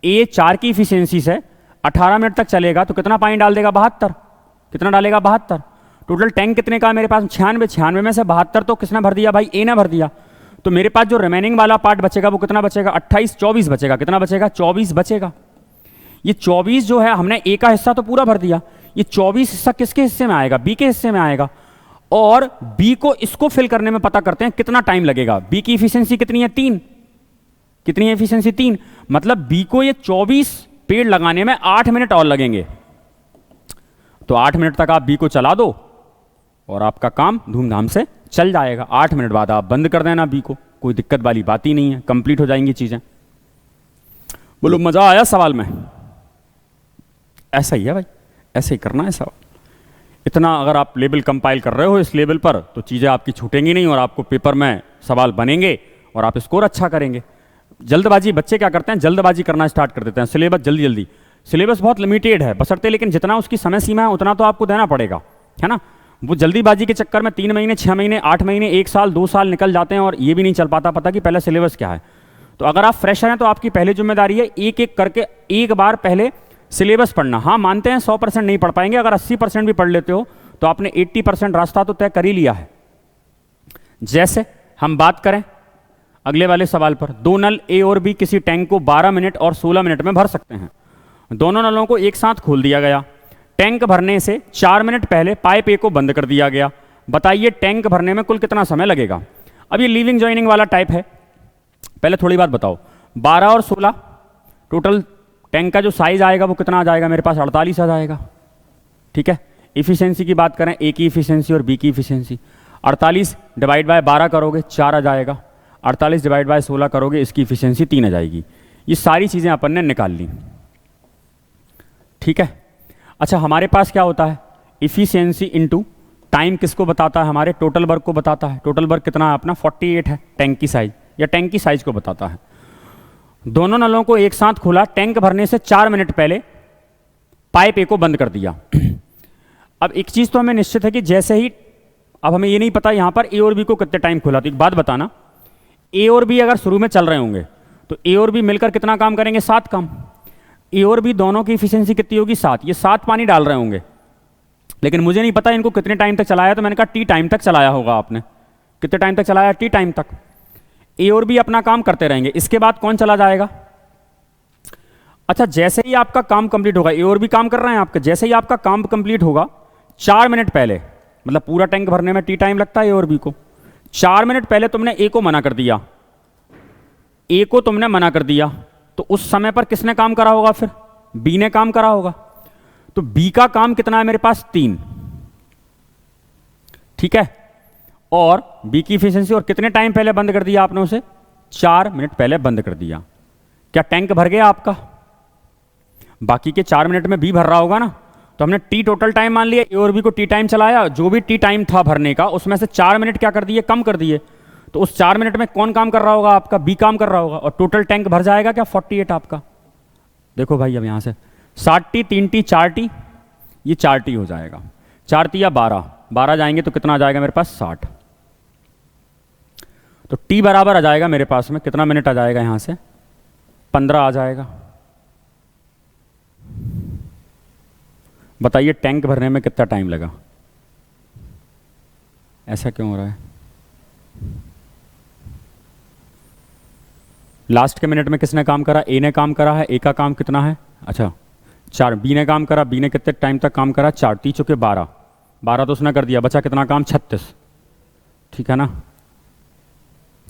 ए 4 की इफिशियंसी से 18 मिनट तक चलेगा तो कितना पानी डाल देगा, 72। कितना डालेगा, 72। टोटल टैंक कितने का मेरे पास, 96। 96 में से 72 तो किसने भर दिया भाई, ए ने भर दिया। तो मेरे पास जो रिमेनिंग वाला पार्ट बचेगा वो कितना बचेगा, 28, 24 बचेगा। कितना बचेगा, 24 बचेगा। ये 24 जो है, हमने ए का हिस्सा तो पूरा भर दिया, ये 24 हिस्सा किसके हिस्से में आएगा, बी के हिस्से में आएगा। और बी को इसको फिल करने में पता करते हैं कितना टाइम लगेगा। बी की इफिशियंसी कितनी है, 3। कितनी है इफिशियंसी, 3। मतलब बी को ये 24 पेड़ लगाने में 8 मिनट और लगेंगे। तो 8 मिनट तक आप बी को चला दो और आपका काम धूमधाम से चल जाएगा। 8 मिनट बाद आप बंद कर देना बी को, कोई दिक्कत वाली बात ही नहीं है, कंप्लीट हो जाएंगी चीजें। बोलो मजा आया सवाल में? ऐसा ही है भाई, ऐसे ही करना है सवाल। इतना अगर आप लेवल कंपाइल कर रहे हो इस लेवल पर तो चीजें आपकी छूटेंगी नहीं और आपको पेपर में सवाल बनेंगे और आप स्कोर अच्छा करेंगे। जल्दबाजी, बच्चे क्या करते हैं, जल्दबाजी करना स्टार्ट कर देते हैं, सिलेबस जल्दी जल्दी। सिलेबस बहुत लिमिटेड है बशर्ते, लेकिन जितना उसकी समय सीमा है उतना तो आपको देना पड़ेगा, है ना। वो जल्दीबाजी के चक्कर में 3 महीने, 6 महीने, 8 महीने, 1 साल, 2 साल निकल जाते हैं और ये भी नहीं चल पाता पता कि पहले सिलेबस क्या है। तो अगर आप फ्रेशर हैं तो आपकी पहली जिम्मेदारी है एक एक करके एक बार पहले सिलेबस पढ़ना। हाँ मानते हैं 100% नहीं पढ़ पाएंगे, अगर 80% भी पढ़ लेते हो तो आपने 80% रास्ता तो तय कर ही लिया है। जैसे हम बात करें अगले वाले सवाल पर, 2 नल ए और बी किसी टैंक को 12 मिनट और 16 मिनट में भर सकते हैं। दोनों नलों को एक साथ खोल दिया गया। टैंक भरने से 4 मिनट पहले पाइप ए को बंद कर दिया गया। बताइए टैंक भरने में कुल कितना समय लगेगा। अब ये लीविंग जॉइनिंग वाला टाइप है। पहले थोड़ी बात बताओ, 12 और 16 टोटल टैंक का जो साइज आएगा वो कितना आ जाएगा, मेरे पास 48 आ जाएगा। ठीक है, इफिशियंसी की बात करें, ए की इफिशियंसी और बी की इफिशियंसी, 48 डिवाइड बाय 12 करोगे 4 आ जाएगा, 48 डिवाइड बाय 16 करोगे इसकी इफिशियंसी 3 आ जाएगी। ये सारी चीज़ें अपन ने निकाल ली। ठीक है, अच्छा हमारे पास क्या होता है, इफिशियंसी इनटू टाइम किसको बताता है, हमारे टोटल वर्क को बताता है। टोटल वर्क कितना है अपना, 48 है टैंक की साइज, या टैंक की साइज को बताता है। दोनों नलों को एक साथ खोला, टैंक भरने से 4 मिनट पहले पाइप ए को बंद कर दिया। अब एक चीज तो हमें निश्चित है कि जैसे ही, अब हमें ये नहीं पता यहां पर ए और बी को कितने टाइम खोला, तो एक बात बताना, ए और बी अगर शुरू में चल रहे होंगे तो ए और बी मिलकर कितना काम करेंगे, 7 काम। ए और बी दोनों की इफिशियंसी कितनी होगी, 7। ये 7 पानी डाल रहे होंगे, लेकिन मुझे नहीं पता इनको कितने टाइम तक चलाया, तो मैंने कहा टी टाइम तक चलाया होगा आपने। कितने टाइम तक चलाया, टी टाइम तक। ए और बी अपना काम करते रहेंगे, इसके बाद कौन चला जाएगा। अच्छा जैसे ही आपका काम कंप्लीट होगा, ए और बी काम कर रहे हैं आपके, जैसे ही आपका काम कंप्लीट होगा 4 मिनट पहले, मतलब पूरा टैंक भरने में टी टाइम लगता है ए और बी को, 4 मिनट पहले तुमने ए को मना कर दिया, ए को तुमने मना कर दिया, तो उस समय पर किसने काम करा होगा, फिर बी ने काम करा होगा। तो बी का काम कितना है मेरे पास, 3। ठीक है, और बी की इफिशियंसी, और कितने टाइम पहले बंद कर दिया आपने उसे, 4 मिनट पहले बंद कर दिया। क्या टैंक भर गया आपका, बाकी के 4 मिनट में बी भर रहा होगा ना, तो हमने टी टोटल टाइम मान लिया, ए और बी को टी टाइम चलाया, जो भी टी टाइम था भरने का उसमें से 4 मिनट क्या कर दिए, कम कर दिए। तो उस 4 मिनट में कौन काम कर रहा होगा आपका, बी काम कर रहा होगा, और टोटल टैंक भर जाएगा क्या, 48 आपका। देखो भाई अब यहां से 7 टी, 3 टी, 4 टी, ये 4 टी हो जाएगा, 4 टी या 12 जाएंगे तो कितना आ जाएगा मेरे पास, 60। तो टी बराबर आ जाएगा मेरे पास में, कितना मिनट आ जाएगा यहां से, 15 आ जाएगा। बताइए टैंक भरने में कितना टाइम लगा, ऐसा क्यों हो रहा है। लास्ट के मिनट में किसने काम करा, ए ने काम करा है, ए का काम कितना है, अच्छा 4। बी ने काम करा, बी ने कितने टाइम तक काम करा, 4। 3 चुके 12 तो उसने कर दिया, बचा कितना काम, 36। ठीक है ना,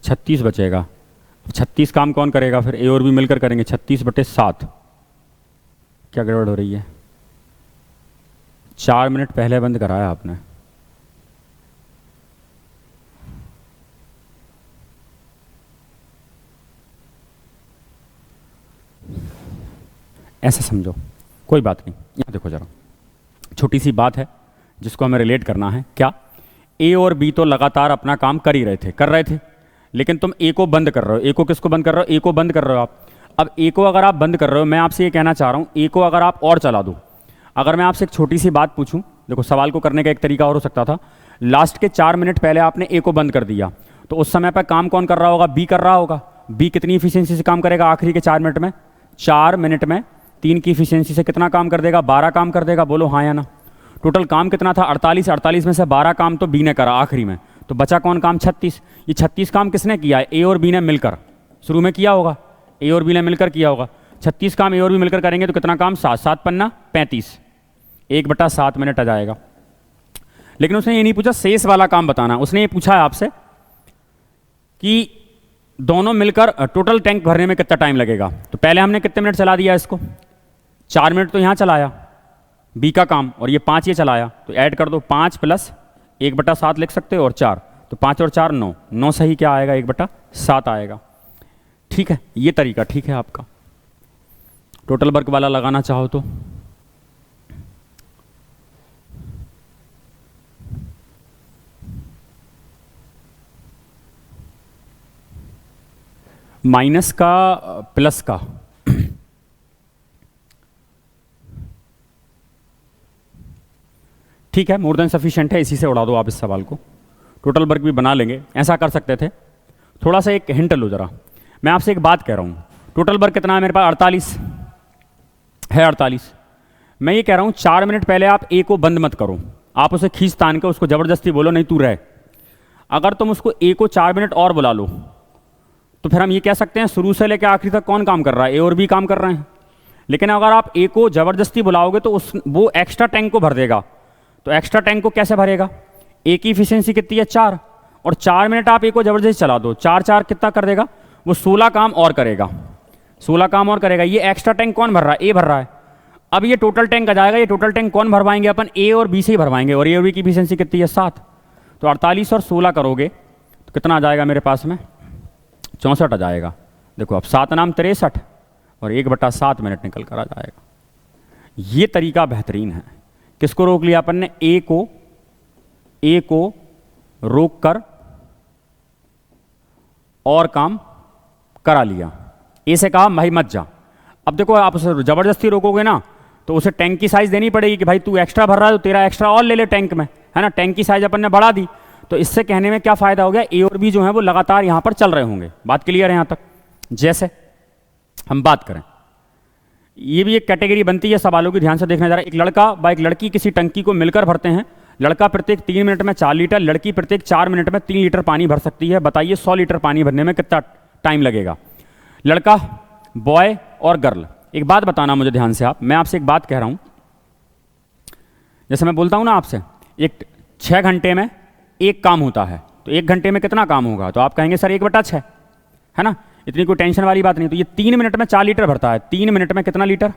36 बचेगा। 36 काम कौन करेगा फिर, ए और बी मिलकर करेंगे, 36/7। क्या गड़बड़ हो रही है, 4 मिनट पहले बंद कराया आपने। ऐसा समझो, कोई बात नहीं। यहाँ देखो जरा, छोटी सी बात है जिसको हमें रिलेट करना है। क्या, ए और बी तो लगातार अपना काम कर ही रहे थे, लेकिन तुम ए को बंद कर रहे हो। ए को किसको बंद कर रहे हो, ए को बंद कर रहे हो आप। अब ए को अगर आप बंद कर रहे हो, मैं आपसे ये कहना चाह रहा हूँ, ए को अगर आप और चला दो, अगर मैं आपसे एक छोटी सी बात पूछूं, देखो सवाल को करने का एक तरीका और हो सकता था, लास्ट के 4 मिनट पहले आपने ए को बंद कर दिया, तो उस समय पर काम कौन कर रहा होगा? बी कर रहा होगा। बी कितनी इफिशियंसी से काम करेगा आखिरी के 4 मिनट में? 4 मिनट में 3 की इफिशियंसी से कितना काम कर देगा? 12 काम कर देगा। बोलो हाँ या ना। टोटल काम कितना था? 48। 48 में से 12 काम तो बी ने करा आखिरी में, तो बचा कौन काम? 36। ये 36 काम किसने किया? ए और बी ने मिलकर शुरू में किया होगा, ए और बी ने मिलकर किया होगा। 36 काम ए और बी मिलकर करेंगे तो कितना काम? 7। 7 पन्ना 35, 1/7 मिनट आ जाएगा। लेकिन उसने ये नहीं पूछा शेष वाला काम बताना, उसने ये पूछा है आपसे कि दोनों मिलकर टोटल टैंक भरने में कितना टाइम लगेगा। तो पहले हमने कितने मिनट चला दिया इसको? 4 मिनट तो यहाँ चलाया बी का काम, और ये 5 ये चलाया, तो ऐड कर दो। 5 + 1/7 लिख सकते हो, और 4, तो 5 और 4 9। 9 सही क्या आएगा? 1/7 आएगा। ठीक है, ये तरीका ठीक है आपका। टोटल वर्क वाला लगाना चाहो तो माइनस का प्लस का, ठीक है, मोर देन सफिशिएंट है, इसी से उड़ा दो आप इस सवाल को। टोटल वर्क भी बना लेंगे, ऐसा कर सकते थे। थोड़ा सा एक हिंट लो जरा, मैं आपसे एक बात कह रहा हूँ, टोटल वर्क कितना है मेरे पास? 48 है। 48 मैं ये कह रहा हूँ 4 मिनट पहले आप ए को बंद मत करो, आप उसे खींच तान के उसको ज़बरदस्ती बोलो नहीं तू रह। अगर तुम उसको ए को 4 मिनट और बुला लो तो फिर हम ये कह सकते हैं शुरू से लेकर आखिरी तक कौन काम कर रहा है? ए और बी काम कर रहे हैं। लेकिन अगर आप ए को ज़बरदस्ती बुलाओगे तो वो एक्स्ट्रा टैंक को भर देगा। तो एक्स्ट्रा टैंक को कैसे भरेगा? ए की इफिशियंसी कितनी है? 4, और 4 मिनट आप ए को ज़बरदस्ती चला दो, 4 4 कितना कर देगा? वो 16 काम और करेगा। 16 काम और करेगा। ये एक्स्ट्रा टैंक कौन भर रहा है? ए भर रहा है। अब ये टोटल टैंक आ जाएगा, ये टोटल टैंक कौन भरवाएंगे? अपन ए और बी से ही भरवाएंगे, और ए और बी की इफिशियंसी कितनी है? 7। तो 48 और 16 करोगे तो कितना आ जाएगा मेरे पास में? 64 आ जाएगा। देखो अब 7 नाम 63 और 1/7 मिनट निकल कर आ जाएगा। ये तरीका बेहतरीन है। किसको रोक लिया अपन ने? ए को रोक कर और काम करा लिया। ए से कहा भाई मत जा। अब देखो आप उसे जबरदस्ती रोकोगे ना तो उसे टैंक की साइज देनी पड़ेगी कि भाई तू एक्स्ट्रा भर रहा है तो तेरा एक्स्ट्रा और ले ले टैंक में, है ना। टैंक की साइज अपन ने बढ़ा दी, तो इससे कहने में क्या फायदा हो गया? ए और बी जो है वो लगातार यहां पर चल रहे होंगे। बात क्लियर है यहां तक? जैसे हम बात करें, ये भी एक कैटेगरी बनती है सवालों की, ध्यान से देखना जरा। एक लड़का व एक लड़की किसी टंकी को मिलकर भरते हैं। लड़का प्रत्येक 3 मिनट में 4 लीटर, लड़की प्रत्येक 4 मिनट में 3 लीटर पानी भर सकती है। बताइए 100 लीटर पानी भरने में कितना टाइम लगेगा? लड़का, बॉय और गर्ल। एक बात बताना मुझे ध्यान से आप, मैं आपसे एक बात कह रहा हूं। जैसे मैं बोलता हूं ना आपसे, एक 6 घंटे में एक काम होता है, तो 1 घंटे में कितना काम होगा? तो आप कहेंगे सर 1/6, है ना। इतनी कोई टेंशन वाली बात नहीं। तो ये 3 मिनट में 4 लीटर भरता है। 3 मिनट में कितना लीटर?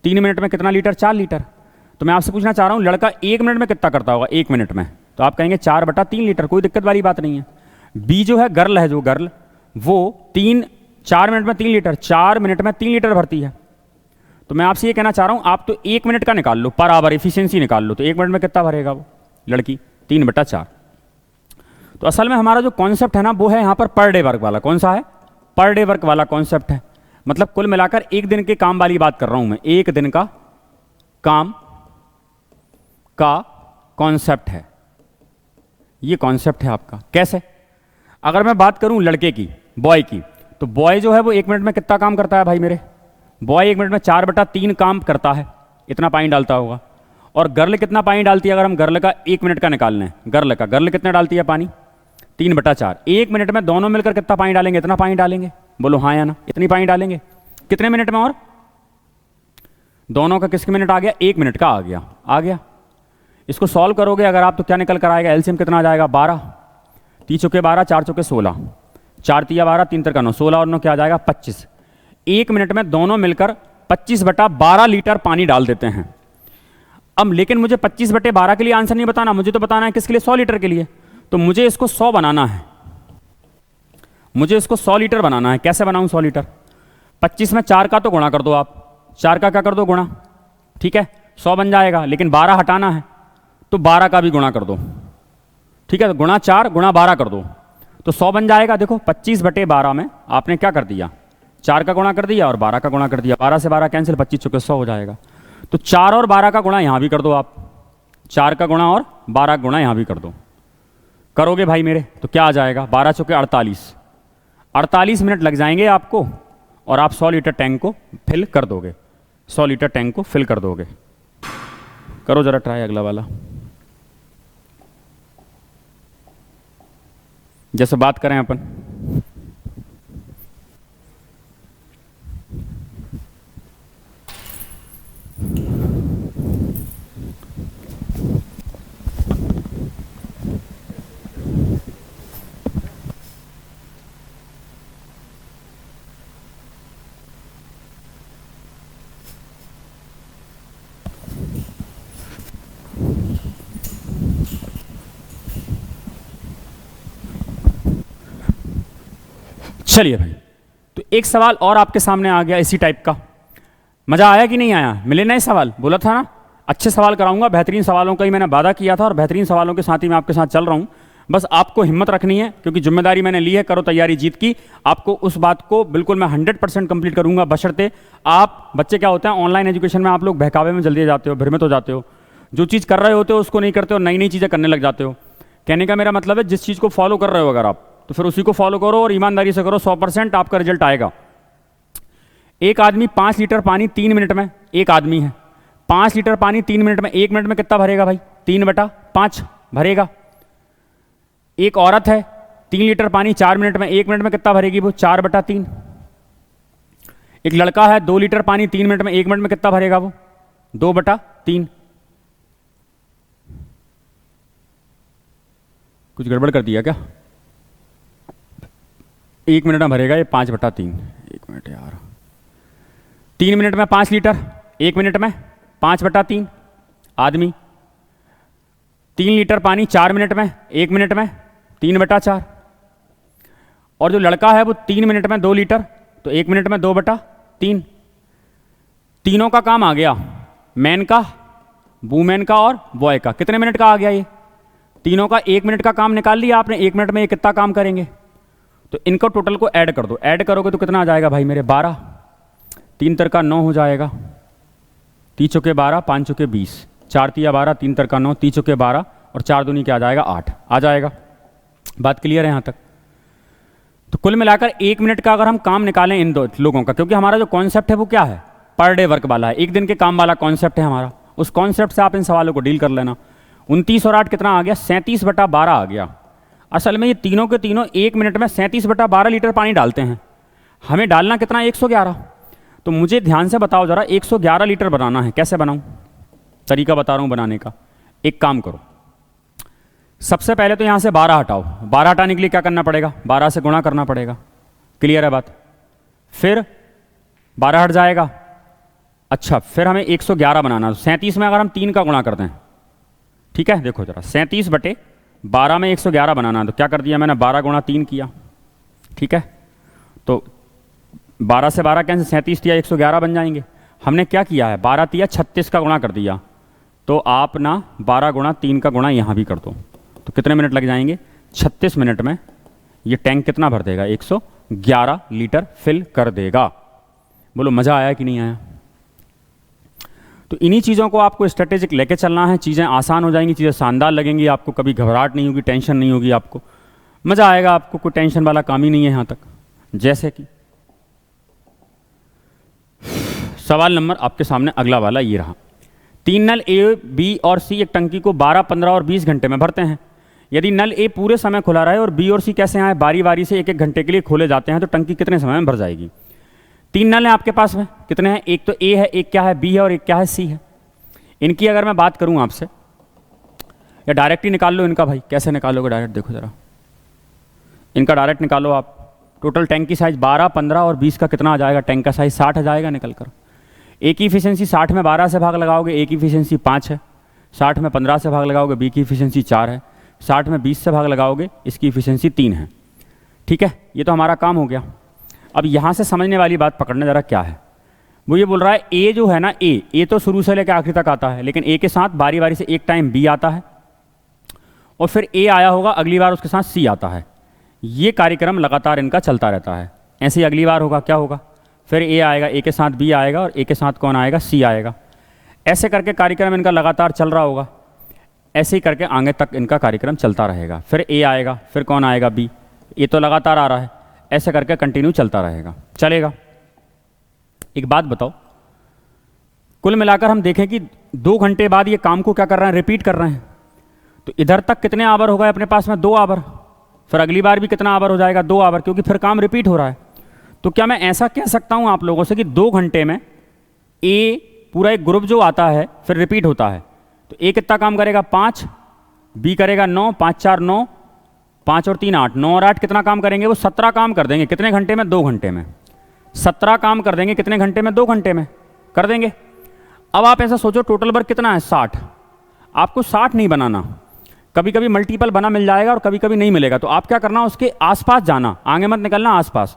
3 मिनट में कितना लीटर? 4 लीटर। तो मैं आपसे पूछना चाह रहा हूं लड़का 1 मिनट में कितना करता होगा? 1 मिनट में तो आप कहेंगे 4/3 लीटर। कोई दिक्कत वाली बात नहीं है। बी जो है गर्ल है, जो गर्ल वो 4 मिनट में 3 लीटर, 4 मिनट में 3 लीटर भरती है। तो मैं आपसे ये कहना चाह रहा हूं आप तो 1 मिनट का निकाल लो, पर आवर एफिशिएंसी निकाल लो, तो 1 मिनट में कितना भरेगा वो लड़की? 3/4। तो असल में हमारा जो कॉन्सेप्ट है ना वो है यहां पर डे वर्क वाला। कौन सा है? पर डे वर्क वाला कॉन्सेप्ट है। मतलब कुल मिलाकर 1 दिन के काम वाली बात कर रहा हूं मैं। 1 दिन का काम का कॉन्सेप्ट है, ये कॉन्सेप्ट है आपका। कैसे? अगर मैं बात करूं लड़के की, बॉय की, तो बॉय जो है वो 1 मिनट में कितना काम करता है भाई मेरे? बॉय 1 मिनट में 4/3 काम करता है, इतना पानी डालता होगा। और गर्ल कितना पानी डालती है? अगर हम गर्ल का 1 मिनट का निकाल लें, गर्ल कितना डालती है पानी? 3/4। 1 मिनट में दोनों मिलकर कितना पानी डालेंगे? इतना पानी डालेंगे। बोलो हाँ या ना। इतनी पानी डालेंगे। कितने मिनट में? और दोनों का किसके मिनट आ गया? 1 मिनट का आ गया। आ गया। इसको सॉल्व करोगे अगर आप तो क्या निकल कर आएगा? एलसीएम कितना आ जाएगा? 12। 3 चौके 12, 4 चौके 16, 4 तिया 12, 3 तिरका 9, 16 और 9 क्या आ जाएगा? 25। 1 मिनट में दोनों मिलकर 25/12 लीटर पानी डाल देते हैं। अब लेकिन मुझे 25/12 के लिए आंसर नहीं बताना, मुझे तो बताना है किसके लिए? 100 लीटर के लिए। तो मुझे इसको 100 बनाना है, मुझे इसको 100 लीटर बनाना है। कैसे बनाऊं 100 लीटर? 25 में 4 का तो गुणा कर दो आप, 4 का क्या कर दो? गुणा। ठीक है, 100 बन जाएगा। लेकिन 12 हटाना है तो 12 का भी गुणा कर दो। ठीक है, तो गुणा 4 गुणा 12 कर दो तो 100 बन जाएगा। देखो 25/12 में आपने क्या कर दिया? 4 का गुणा कर दिया और 12 का गुणा कर दिया। 12 से 12 कैंसिल, 25 चुके 100 हो जाएगा। तो 4 और 12 का गुणा यहां भी कर दो आप, 4 का गुणा और 12 का गुणा यहां भी कर दो। करोगे भाई मेरे तो क्या आ जाएगा, 12 चौके 48, 48 मिनट लग जाएंगे आपको और आप 100 लीटर टैंक को फिल कर दोगे, 100 लीटर टैंक को फिल कर दोगे। करो जरा ट्राई अगला वाला। जैसे बात करें अपन, चलिए भाई, तो एक सवाल और आपके सामने आ गया इसी टाइप का। मजा आया कि नहीं आया, मिले ना ये सवाल, बोला था ना अच्छे सवाल कराऊंगा, बेहतरीन सवालों का ही मैंने वादा किया था और बेहतरीन सवालों के साथ ही मैं आपके साथ चल रहा हूं। बस आपको हिम्मत रखनी है क्योंकि जिम्मेदारी मैंने ली है, करो तैयारी जीत की। आपको उस बात को बिल्कुल मैं 100% कंप्लीट करूंगा, बशर्ते आप बच्चे क्या होते हैं ऑनलाइन एजुकेशन में आप लोग बहकावे में जल्दी जाते हो, भ्रमित हो जाते हो, जो चीज़ कर रहे होते हो उसको नहीं करते हो, नई नई चीज़ें करने लग जाते हो। कहने का मेरा मतलब है जिस चीज़ को फॉलो कर रहे हो अगर आप, तो फिर उसी को फॉलो करो और ईमानदारी से करो, 100% आपका रिजल्ट आएगा। एक आदमी 5 लीटर पानी 3 मिनट में, एक आदमी है 5 लीटर पानी 3 मिनट में, 1 मिनट में कितना भरेगा भाई, 3/5 भरेगा। एक औरत है 3 लीटर पानी 4 मिनट में, 1 मिनट में कितना भरेगी वो, 4/3। एक लड़का है 2 लीटर पानी 3 मिनट में, 1 मिनट में कितना भरेगा वो, 2/3। कुछ गड़बड़ कर दिया क्या, 1 मिनट में भरेगा ये 5/3। 1 मिनट यार, 3 मिनट में 5 लीटर, 1 मिनट में 5/3। आदमी 3 लीटर पानी 4 मिनट में, 1 मिनट में 3/4। और जो लड़का है वो 3 मिनट में 2 लीटर, तो 1 मिनट में 2/3। तीनों का काम आ गया, मैन का, वूमेन का और बॉय का। कितने मिनट का आ गया ये, तीनों का 1 मिनट का काम निकाल लिया आपने। 1 मिनट में ये कितना काम करेंगे, तो इनको टोटल को ऐड कर दो। ऐड करोगे तो कितना आ जाएगा भाई मेरे, 12, 3 तिरका 9 हो जाएगा, 3 चौके 12, 5 चौके 20, 4 तिया 12, 3 तिरका 9, 3 चौके 12 और 4 दूनी क्या आ जाएगा, 8 आ जाएगा। बात क्लियर है यहाँ तक। तो कुल मिलाकर 1 मिनट का अगर हम काम निकालें इन दो लोगों का, क्योंकि हमारा जो कॉन्सेप्ट है वो क्या है, पर डे वर्क वाला है, एक दिन के काम वाला कॉन्सेप्ट है हमारा। उस कॉन्सेप्ट से आप इन सवालों को डील कर लेना। 29 और 8 कितना आ गया, 37/12 आ गया। असल में ये तीनों के तीनों 1 मिनट में 37/12 लीटर पानी डालते हैं। हमें डालना कितना, 111। तो मुझे ध्यान से बताओ जरा, 111 लीटर बनाना है, कैसे बनाऊं, तरीका बता रहा हूं बनाने का। एक काम करो, सबसे पहले तो यहां से 12 हटाओ। 12 हटाने के लिए क्या करना पड़ेगा, 12 से गुणा करना पड़ेगा। क्लियर है बात। फिर 12 हट जाएगा। अच्छा, फिर हमें 111 बनाना। 37 में अगर हम 3 का गुणा करते हैं, ठीक है, देखो जरा, 37/12 में 111 बनाना, तो क्या कर दिया मैंने, 12 गुणा 3 किया। ठीक है, तो 12 से 12 कैंसिल, 37 तिया 111 बन जाएंगे। हमने क्या किया है, 12 तिया 36 का गुणा कर दिया। तो आप ना 12 गुणा 3 का गुणा यहाँ भी कर दो, तो कितने मिनट लग जाएंगे, 36 मिनट में ये टैंक कितना भर देगा, 111 लीटर फिल कर देगा। बोलो मज़ा आया कि नहीं आया। तो इन्हीं चीज़ों को आपको स्ट्रेटेजिक लेके चलना है, चीज़ें आसान हो जाएंगी, चीज़ें शानदार लगेंगी आपको, कभी घबराहट नहीं होगी, टेंशन नहीं होगी, आपको मज़ा आएगा, आपको कोई टेंशन वाला काम ही नहीं है यहाँ तक। जैसे कि सवाल नंबर आपके सामने अगला वाला ये रहा। 3 नल ए, बी और सी एक टंकी को 12, 15 और 20 घंटे में भरते हैं। यदि नल ए पूरे समय खुला रहे और बी और सी कैसे आए, बारी बारी से 1-1 घंटे के लिए खोले जाते हैं, तो टंकी कितने समय में भर जाएगी। 3 नल हैं आपके पास में, कितने हैं, एक तो ए है, एक क्या है बी है और एक क्या है सी है। इनकी अगर मैं बात करूं आपसे, या डायरेक्ट ही निकाल लो इनका भाई, कैसे निकालोगे डायरेक्ट, देखो जरा, इनका डायरेक्ट निकालो आप। टोटल टैंक की साइज 12, 15 और 20 का कितना आ जाएगा, टैंक का साइज 60 आ जाएगा निकल कर। ए की इफिशियंसी 60 में 12 से भाग लगाओगे, ए की इफिशियंसी 5 है। 60 में 15 से भाग लगाओगे, बी की इफिशियंसी 4 है। 60 में 20 से भाग लगाओगे, इसकी इफिशियंसी 3 है। ठीक है, ये तो हमारा काम हो गया। अब यहाँ से समझने वाली बात पकड़ने जरा क्या है, वो ये बोल रहा है ए जो है ना, ए तो शुरू से लेकर आखिर तक आता है, लेकिन ए के साथ बारी बारी से एक टाइम बी आता है और फिर ए आया होगा, अगली बार उसके साथ सी आता है। ये कार्यक्रम लगातार इनका चलता रहता है। ऐसे ही अगली बार होगा, क्या होगा, फिर ए आएगा, ए के साथ बी आएगा और ए के साथ कौन आएगा, सी आएगा। ऐसे करके कार्यक्रम इनका लगातार चल रहा होगा, ऐसे ही करके आगे तक इनका कार्यक्रम चलता रहेगा। फिर ए आएगा, फिर कौन आएगा, बी। ये तो लगातार आ रहा है, ऐसे करके कंटिन्यू चलता रहेगा, चलेगा। एक बात बताओ, कुल मिलाकर हम देखें कि 2 घंटे बाद ये काम को क्या कर रहे हैं, रिपीट कर रहे हैं। तो इधर तक कितने आवर हो गए अपने पास में, 2 आवर। फिर अगली बार भी कितना आवर हो जाएगा, 2 आवर, क्योंकि फिर काम रिपीट हो रहा है। तो क्या मैं ऐसा कह सकता हूं आप लोगों से कि 2 घंटे में ए पूरा एक ग्रुप जो आता है फिर रिपीट होता है, तो ए कितना काम करेगा, 5, बी करेगा 9, 5 4 9, 5 और 3 8, 9 और 8 कितना काम करेंगे, वो 17 काम कर देंगे। कितने घंटे में, 2 घंटे में। 17 काम कर देंगे कितने घंटे में, 2 घंटे में कर देंगे। अब आप ऐसा सोचो, टोटल वर्क कितना है, 60। आपको 60 नहीं बनाना, कभी कभी मल्टीपल बना मिल जाएगा और कभी कभी नहीं मिलेगा। तो आप क्या करना, उसके आसपास जाना, आगे मत निकलना, आसपास।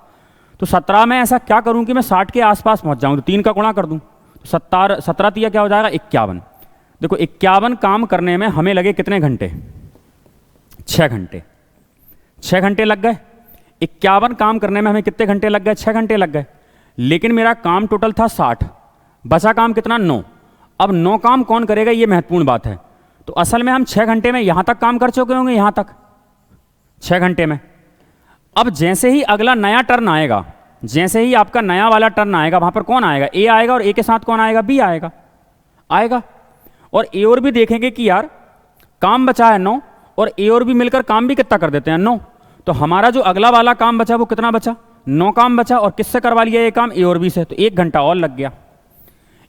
तो 17 में ऐसा क्या करूं कि मैं 60 के आसपास पहुंच जाऊं, तो 3 का गुणा कर दूं, तो 17 तिया क्या हो जाएगा, 51। देखो 51 काम करने में हमें लगे कितने घंटे, 6 घंटे। 6 घंटे लग गए। 51 काम करने में हमें कितने घंटे लग गए, 6 घंटे लग गए। लेकिन मेरा काम टोटल था 60, बचा काम कितना, 9। अब 9 काम कौन करेगा, ये महत्वपूर्ण बात है। तो असल में हम 6 घंटे में यहां तक काम कर चुके होंगे, यहां तक 6 घंटे में। अब जैसे ही अगला नया टर्न आएगा, जैसे ही आपका नया वाला टर्न आएगा, वहां पर कौन आएगा, ए आएगा, और ए के साथ कौन आएगा, बी आएगा। और ए और भी देखेंगे कि यार काम बचा है 9, और ए और बी मिलकर काम भी कितना कर देते हैं, 9। तो हमारा जो अगला वाला काम बचा वो कितना बचा, 9 काम बचा। और किससे करवा लिया ये काम, ए और बी से, तो 1 घंटा और लग गया।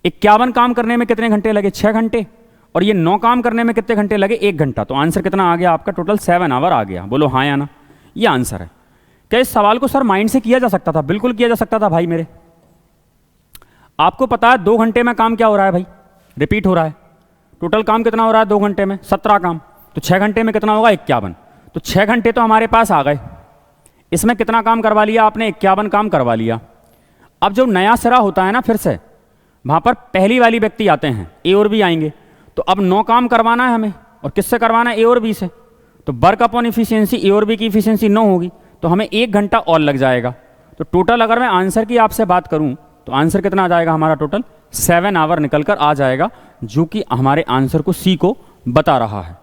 51 काम करने में कितने घंटे लगे, 6 घंटे। और ये 9 काम करने में कितने घंटे लगे, 1 घंटा। तो आंसर कितना आ गया आपका, टोटल 7 आवर आ गया। बोलो हाँ या ना, ये आंसर है। क्या इस सवाल को सर माइंड से किया जा सकता था, बिल्कुल किया जा सकता था भाई मेरे। आपको पता है 2 घंटे में काम क्या हो रहा है भाई, रिपीट हो रहा है। टोटल काम कितना हो रहा है 2 घंटे में, 17 काम। तो 6 घंटे में कितना होगा, 51। तो 6 घंटे तो हमारे पास आ गए। इसमें कितना काम करवा लिया आपने, 51 काम करवा लिया। अब जो नया सिरा होता है ना, फिर से वहां पर पहली वाली व्यक्ति आते हैं, ए और बी आएंगे। तो अब 9 काम करवाना है हमें, और किससे करवाना है, ए और बी से। तो वर्क अपॉन इफिशियंसी, ए और बी की इफिशियंसी 9 होगी, तो हमें 1 घंटा और लग जाएगा। तो टोटल अगर मैं आंसर की आपसे बात करूं तो आंसर कितना आ जाएगा हमारा, टोटल 7 आवर निकल कर आ जाएगा, जो कि हमारे आंसर को सी को बता रहा है।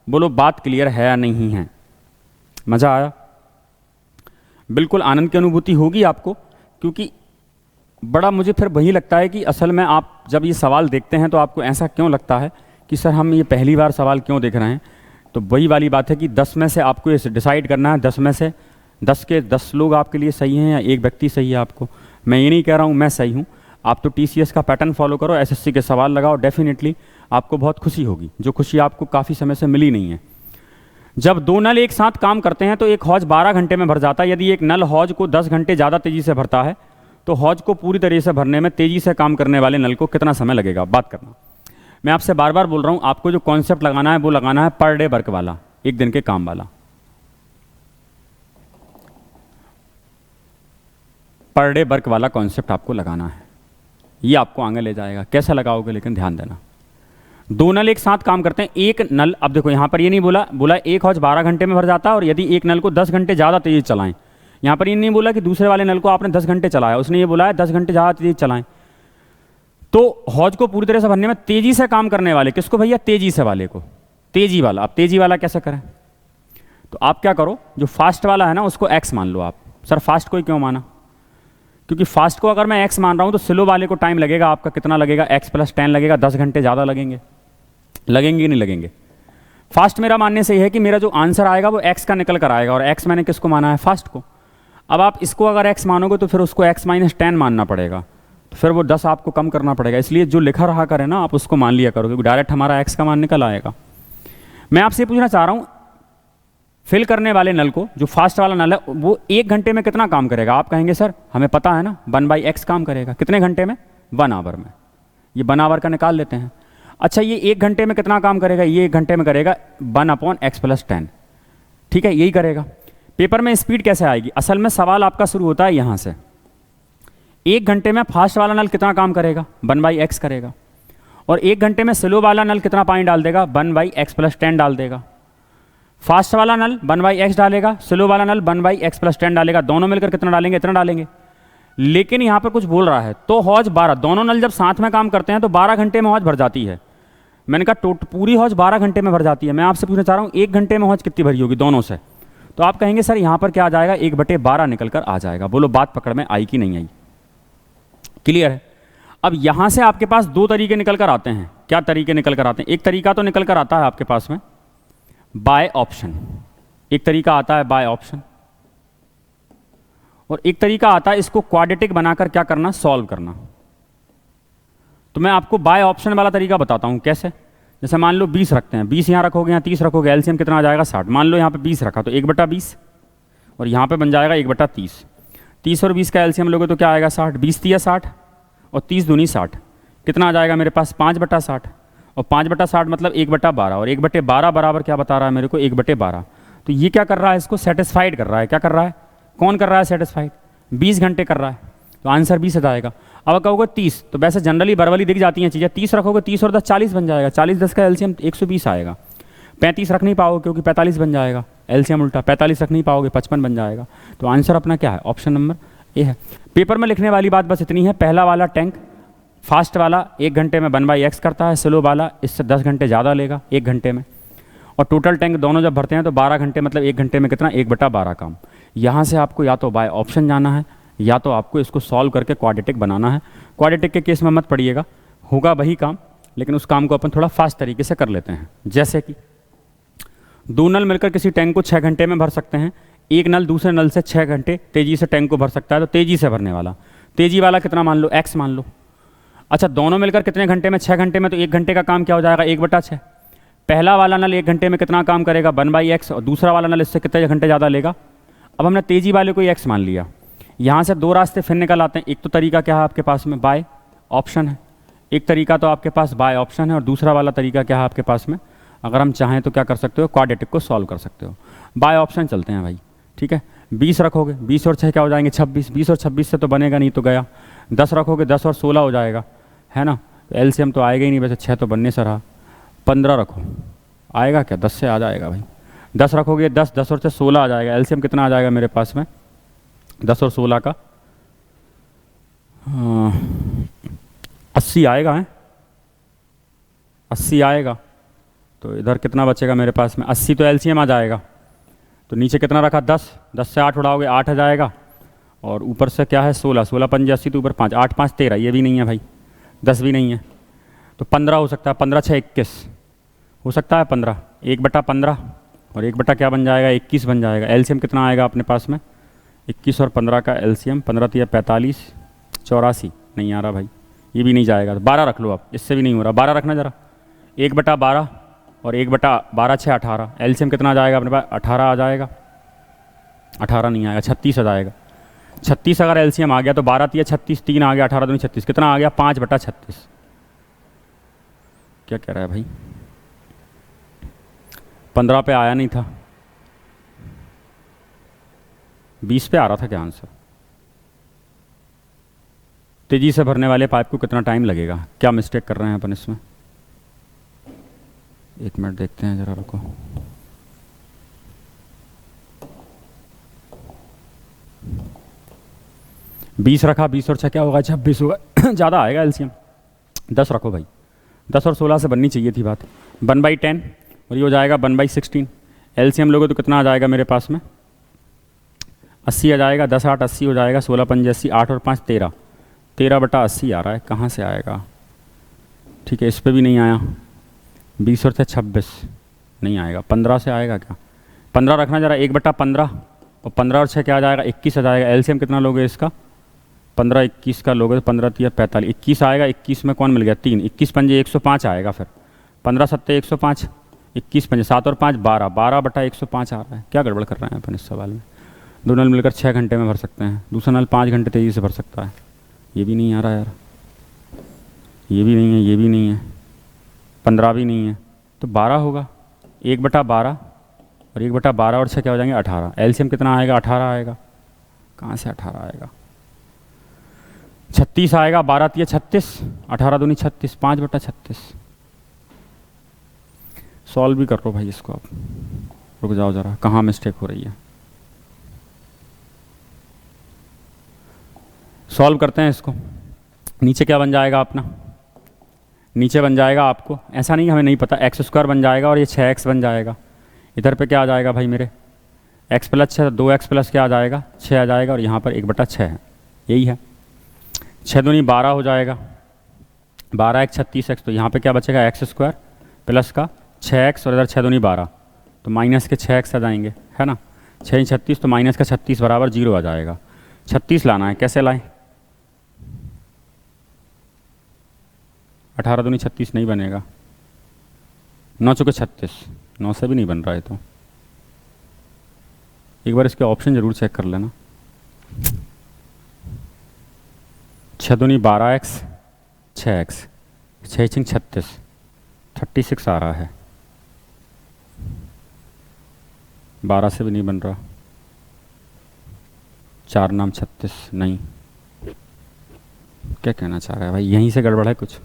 बोलो बात क्लियर है या नहीं है, मजा आया, बिल्कुल आनंद की अनुभूति होगी आपको। क्योंकि बड़ा मुझे फिर वही लगता है कि असल में आप जब ये सवाल देखते हैं तो आपको ऐसा क्यों लगता है कि सर हम ये पहली बार सवाल क्यों देख रहे हैं। तो वही वाली बात है कि 10 में से आपको ये डिसाइड करना है, 10 में से 10 के 10 लोग आपके लिए सही हैं या एक व्यक्ति सही है आपको। मैं ये नहीं कह रहा हूँ मैं सही हूँ, आप तो TCS का पैटर्न फॉलो करो, SSC के सवाल लगाओ, डेफिनेटली आपको बहुत खुशी होगी, जो खुशी आपको काफ़ी समय से मिली नहीं है। जब 2 नल एक साथ काम करते हैं तो एक हौज 12 घंटे में भर जाता है। यदि एक नल हौज को 10 घंटे ज़्यादा तेज़ी से भरता है तो हौज को पूरी तरह से भरने में तेज़ी से काम करने वाले नल को कितना समय लगेगा, बात करना। मैं आपसे बार बार बोल रहा हूँ, आपको जो कॉन्सेप्ट लगाना है वो लगाना है पर डे वर्क वाला, एक दिन के काम वाला। पर डे वर्क वाला कॉन्सेप्ट आपको लगाना है, ये आपको आगे ले जाएगा। कैसे लगाओगे लेकिन ध्यान देना, 2 नल एक साथ काम करते हैं। एक नल, अब देखो यहाँ पर ये नहीं बोला एक हौज 12 घंटे में भर जाता है, और यदि एक नल को 10 घंटे ज़्यादा तेज़ी चलाएं। यहाँ पर ये नहीं बोला कि दूसरे वाले नल को आपने 10 घंटे चलाया, उसने ये बोला है 10 घंटे ज़्यादा तेज़ी चलाएं। तो हौज को पूरी तरह से भरने में तेज़ी से काम करने वाले, किसको भैया, तेज़ी से वाले को, तेज़ी वाला। अब तेज़ी वाला कैसे करें, तो आप क्या करो, जो फास्ट वाला है ना उसको एक्स मान लो आप। सर फास्ट को ही क्यों माना, क्योंकि फास्ट को अगर मैं एक्स मान रहा हूँ तो स्लो वाले को टाइम लगेगा आपका कितना लगेगा, x + 10 लगेगा, 10 घंटे ज़्यादा लगेंगे नहीं लगेंगे। फास्ट मेरा मानने से यह है कि मेरा जो आंसर आएगा वो x का निकल कर आएगा, और x मैंने किसको माना है, फास्ट को। अब आप इसको अगर x मानोगे तो फिर उसको x - 10 मानना पड़ेगा, तो फिर वो 10 आपको कम करना पड़ेगा। इसलिए जो लिखा रहा करे ना आप उसको मान लिया करो, क्योंकि डायरेक्ट हमारा x का मान निकल आएगा। मैं आपसे पूछना चाह रहा हूँ, फिल करने वाले नल को, जो फास्ट वाला नल है, वो 1 घंटे में कितना काम करेगा। आप कहेंगे सर हमें पता है ना 1/x काम करेगा, कितने घंटे में, 1 आवर में। ये 1 आवर का निकाल लेते हैं। अच्छा ये 1 घंटे में कितना काम करेगा, ये 1 घंटे में करेगा 1/x + 10, ठीक है, यही करेगा। पेपर में स्पीड कैसे आएगी, असल में सवाल आपका शुरू होता है यहाँ से। 1 घंटे में फास्ट वाला नल कितना काम करेगा, 1/x करेगा, और 1 घंटे में स्लो वाला नल कितना पानी डाल देगा, 1/x + 10 डाल देगा। फास्ट वाला नल 1/x डालेगा, स्लो वाला नल 1/x + 10 डालेगा, दोनों मिलकर कितना डालेंगे, इतना डालेंगे। लेकिन यहाँ पर कुछ बोल रहा है, तो हौज 12, दोनों नल जब साथ में काम करते हैं तो 12 घंटे में हौज भर जाती है। मैंने कहा पूरी हौज 12 घंटे में भर जाती है। मैं आपसे पूछना चाह रहा हूँ 1 घंटे में हौज कितनी भरी होगी दोनों से? तो आप कहेंगे सर यहाँ पर क्या आ जाएगा, 1/12 निकल कर आ जाएगा। बोलो बात पकड़ में आई कि नहीं आई? क्लियर है? अब यहाँ से आपके पास 2 तरीके निकल कर आते हैं। क्या तरीके निकल कर आते हैं? एक तरीका तो निकल कर आता है आपके पास में बाय ऑप्शन, एक तरीका आता है बाय ऑप्शन, और एक तरीका आता है इसको क्वाड्रेटिक बनाकर क्या करना, सॉल्व करना। तो मैं आपको बाय ऑप्शन वाला तरीका बताता हूं कैसे। जैसे मान लो 20 रखते हैं, 20 यहाँ रखोगे, यहाँ 30 रखोगे, एलसीएम कितना आ जाएगा 60। मान लो यहाँ पे 20 रखा तो 1/20, और यहाँ पे बन जाएगा 1/30। 30 और 20 का एलसीएम लोगे तो क्या आएगा 60। 20 दिया 60 और 30 दूनी 60, कितना आ जाएगा मेरे पास 5/60, और 5/60 मतलब 1/12, और 1/12 बराबर क्या बता रहा है मेरे को 1/12। तो ये क्या कर रहा है, इसको सेटिस्फाइड कर रहा है। क्या कर रहा है, कौन कर रहा है सेटिस्फाइड? 20 घंटे कर रहा है, तो आंसर 20 आ जाएगा। अब कहोगे 30, तो वैसे जनरली बरवली दिख जाती हैं चीज़ें। 30 रखोगे, 30 और 10 40 बन जाएगा, 40 10 का एलसीएम 120 आएगा। 35 रख नहीं पाओगे क्योंकि 45 बन जाएगा, एलसीएम उल्टा 45 रख नहीं पाओगे, 55 बन जाएगा। तो आंसर अपना क्या है, ऑप्शन नंबर ए है। पेपर में लिखने वाली बात बस इतनी है, पहला वाला टैंक फास्ट वाला 1 घंटे में 1/x करता है, स्लो वाला इससे 10 घंटे ज़्यादा लेगा 1 घंटे में, और टोटल टैंक दोनों जब भरते हैं तो 12 घंटे मतलब 1 घंटे में कितना 1/12 काम। यहाँ से आपको या तो बाय ऑप्शन जाना है या तो आपको इसको सॉल्व करके क्वाड्रेटिक बनाना है। क्वाड्रेटिक के केस में मत पड़िएगा, होगा वही काम, लेकिन उस काम को अपन थोड़ा फास्ट तरीके से कर लेते हैं। जैसे कि 2 नल मिलकर किसी टैंक को 6 घंटे में भर सकते हैं, एक नल दूसरे नल से 6 घंटे तेज़ी से टैंक को भर सकता है। तो तेज़ी से भरने वाला, तेज़ी वाला कितना मान लो x मान लो। अच्छा दोनों मिलकर कितने घंटे में, 6 घंटे में, तो 1 घंटे का काम क्या हो जाएगा 1/6। पहला वाला नल 1 घंटे में कितना काम करेगा 1/x, और दूसरा वाला नल इससे कितने घंटे ज़्यादा लेगा। अब हमने तेज़ी वाले को x मान लिया। यहाँ से 2 रास्ते फिर निकल आते हैं। एक तो तरीका क्या है आपके पास में, बाय ऑप्शन है। एक तरीका तो आपके पास बाय ऑप्शन है, और दूसरा वाला तरीका क्या है आपके पास में, अगर हम चाहें तो क्या कर सकते हो, क्वाड्रेटिक को सॉल्व कर सकते हो। बाय ऑप्शन चलते हैं भाई, ठीक है। 20 रखोगे, 20 और 6 क्या हो जाएंगे 26, 20 और 26 से तो बनेगा नहीं, तो गया। 10 रखोगे, 10 और 16 हो जाएगा, है ना। एलसीएम तो आएगा ही नहीं, वैसे 6 तो बनने से रहा। 15 रखो, आएगा क्या, 10 से आ जाएगा भाई। 10 रखोगे, 10 10 और 6 16 आ जाएगा। एलसीएम कितना आ जाएगा मेरे पास में 10 और 16 का 80 आएगा, है 80 आएगा। तो इधर कितना बचेगा मेरे पास में 80, तो एलसीएम आ जाएगा। तो नीचे कितना रखा 10, 10 से 8 उड़ाओगे 8 आ जाएगा, और ऊपर से क्या है 16, 16 पंजे 80, तो ऊपर 5, 8 5 13, ये भी नहीं है भाई, 10 भी नहीं है, तो 15 हो सकता है। 15 6 21 हो सकता है 15, 1/15 और 1 क्या बन जाएगा 21 बन जाएगा। एलसीएम कितना आएगा अपने पास में 21 और 15 का एलसीएम, 15 तो 45 84 नहीं आ रहा भाई, ये भी नहीं जाएगा। तो 12 रख लो आप, इससे भी नहीं हो रहा। 12 रखना ज़रा, 1/12 और 1/12 6 18, एलसीएम कितना आ जाएगा अपने पास 18 आ जाएगा। 18 नहीं आएगा, 36 आ जाएगा। 36 अगर एलसीएम आ गया तो 12 3 36, 3 आ गया, 18 दूनी 36, कितना आ गया 5/36। क्या कह रहा है भाई, 15 पे आया नहीं था, 20 पे आ रहा था क्या आंसर। तेजी से भरने वाले पाइप को कितना टाइम लगेगा, क्या मिस्टेक कर रहे हैं अपन इसमें। 1 मिनट देखते हैं जरा, रुको। बीस रखा, 20 और 6 क्या होगा 26 होगा, ज़्यादा आएगा एलसीएम। 10 रखो भाई, 10 और 16 से बननी चाहिए थी बात। 1/10 और ये हो जाएगा 1/16। एलसीएम लोगे तो कितना आ जाएगा मेरे पास में 80 आ जाएगा। 10 8 80 हो जाएगा, 16 पंजे 80, 8 और 5 13, 13/80 आ रहा है। कहाँ से आएगा, ठीक है इस पर भी नहीं आया। 20 और 26 नहीं आएगा। 15 से आएगा क्या, 15 रखना जरा, 1/15 और 15 और 6 क्या आ जाएगा 21 आ जाएगा। एलसीएम कितना लोगे इसका 15 21 का लोगे तो 15 3 45, 21 आएगा। 21 में कौन मिल गया 3, 21 पंजे 105 आएगा। फिर 15 7 105, 21 पंजे 7 और 5 12, 12/105 आ रहा है। क्या गड़बड़ कर रहे हैं अपन इस सवाल में। 2 नल मिलकर 6 घंटे में भर सकते हैं, दूसरा नल 5 घंटे तेज़ी से भर सकता है। ये भी नहीं आ रहा यार, ये भी नहीं है, ये भी नहीं है, 15 भी नहीं है, तो 12 होगा। 1/12 और 1/12 और 6 क्या हो जाएंगे 18। एलसीएम कितना आएगा 18 आएगा। कहाँ से 18 आएगा, 36 आएगा। 12 3 36, 18 दूनी 36, 5/36। सॉल्व भी कर लो भाई इसको आप, रुक जाओ ज़रा, कहाँ मिस्टेक हो रही है। सॉल्व करते हैं इसको। नीचे क्या बन जाएगा अपना, नीचे बन जाएगा आपको, ऐसा नहीं हमें नहीं पता, एक्स स्क्वायर बन जाएगा और ये 6x बन जाएगा। इधर पे क्या आ जाएगा भाई मेरे, x प्लस 6, 2x प्लस क्या आ जाएगा 6 आ जाएगा, और यहाँ पर 1/6 है, यही है। 6 दूनी 12 हो जाएगा, 12 एक 36x, तो यहाँ पे क्या बचेगा एक्स स्क्वायर प्लस का 6x और इधर 6 दूनी 12, तो माइनस के 6x आ जाएंगे, है ना। 6 36, तो माइनस का 36 बराबर 0 आ जाएगा। 36 लाना है, कैसे लाएं, 18 दूनी 36 नहीं बनेगा, 9 चौके 36, 9 से भी नहीं बन रहा है, तो एक बार इसके ऑप्शन ज़रूर चेक कर लेना। 6 दूनी 12x, 6x, 6 छिंग 36, 36 आ रहा है, 12 से भी नहीं बन रहा, 4 नाम 36 नहीं, क्या कहना चाह रहा है भाई, यहीं से गड़बड़ है कुछ।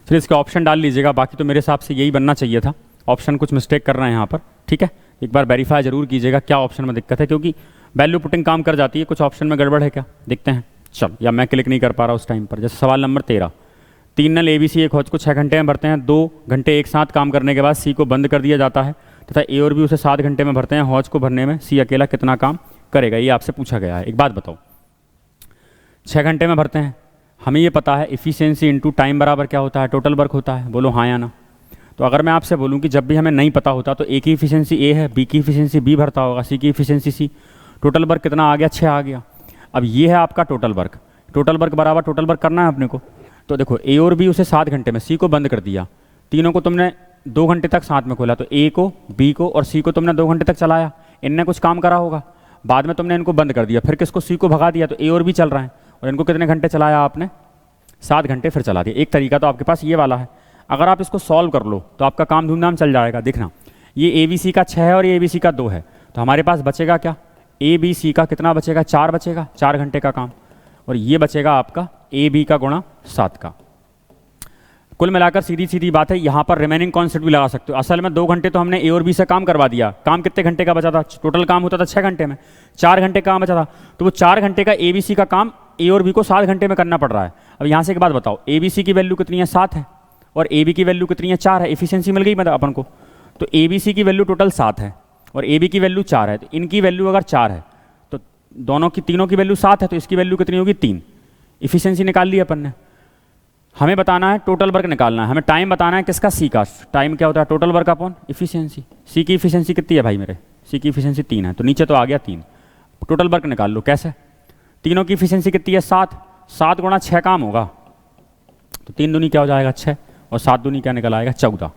फिर इसके ऑप्शन डाल लीजिएगा, बाकी तो मेरे हिसाब से यही बनना चाहिए था, ऑप्शन कुछ मिस्टेक कर रहे हैं यहाँ पर, ठीक है। एक बार वेरीफाई जरूर कीजिएगा क्या ऑप्शन में दिक्कत है, क्योंकि वैल्यू पुटिंग काम कर जाती है, कुछ ऑप्शन में गड़बड़ है क्या, देखते हैं। चल, या मैं क्लिक नहीं कर पा रहा उस टाइम पर। जैसे सवाल नंबर 13, 3 नल ABC एक हौज को 6 घंटे में भरते हैं, 2 घंटे एक साथ काम करने के बाद C को बंद कर दिया जाता है तथा A और B उसे 7 घंटे में भरते हैं। हौज को भरने में C अकेला कितना काम करेगा, ये आपसे पूछा गया है। एक बात बताओ, 6 घंटे में भरते हैं, हमें ये पता है इफ़िशियंसी इंटू टाइम बराबर क्या होता है, टोटल वर्क होता है, बोलो हाँ या ना। तो अगर मैं आपसे बोलूँ कि जब भी हमें नहीं पता होता तो A की इफ़िशियंसी A है, B की इफ़िशियंसी B भरता होगा, C की इफ़िशियंसी C, टोटल वर्क कितना आ गया, 6 आ गया। अब ये है आपका टोटल वर्क, टोटल वर्क बराबर टोटल वर्क करना है अपने को। तो देखो A और B उसे 7 घंटे में, C को बंद कर दिया, तीनों को तुमने 2 घंटे तक साथ में खोला, तो A को, B को और C को तुमने 2 घंटे तक चलाया, इनने कुछ काम करा होगा, बाद में तुमने इनको बंद कर दिया, फिर किसको, C को भगा दिया, तो A और B चल रहा है, और इनको कितने घंटे चलाया आपने, 7 घंटे फिर चला दिया। एक तरीका तो आपके पास ये वाला है, अगर आप इसको सॉल्व कर लो तो आपका काम धूमधाम चल जाएगा। देखना, ये ABC का 6 है और ये ABC का 2 है, तो हमारे पास बचेगा क्या, ABC का कितना बचेगा, 4 बचेगा, 4 घंटे का काम, और ये बचेगा आपका AB का गुणा 7 का। कुल मिलाकर सीधी सीधी बात है, यहाँ पर रिमेनिंग कॉन्सेप्ट भी लगा सकते हो। असल में 2 घंटे तो हमने A और B से काम करवा दिया, काम कितने घंटे का बचा था, टोटल काम होता था 6 घंटे में, 4 घंटे काम बचा था, तो वो 4 घंटे का ABC का काम A और B को 7 घंटे में करना पड़ रहा है। अब यहाँ से एक बात बताओ, ABC की वैल्यू कितनी है, 7 है, और AB की वैल्यू कितनी है, 4 है, इफिशियंसी मिल गई मतलब अपन को। तो ABC की वैल्यू टोटल 7 है और AB की वैल्यू 4 है, तो इनकी वैल्यू अगर 4 है तो दोनों की, तीनों की वैल्यू 7 है, तो इसकी वैल्यू कितनी होगी, 3। इफिशियंसी निकाल ली अपन ने। हमें बताना है टोटल वर्क निकालना है, हमें टाइम बताना है किसका, C का। टाइम क्या होता है, total work upon efficiency. C की इफिशियंसी कितनी है भाई मेरे, C की इफिशियंसी 3 है, तो नीचे तो आ गया 3। टोटल वर्क निकाल लो, कैसे, तीनों की इफिशियंसी कितनी है, 7, 7 गुणा 6 काम होगा, तो 3 दूनी क्या हो जाएगा 6, और 7 दूनी क्या निकल आएगा 14।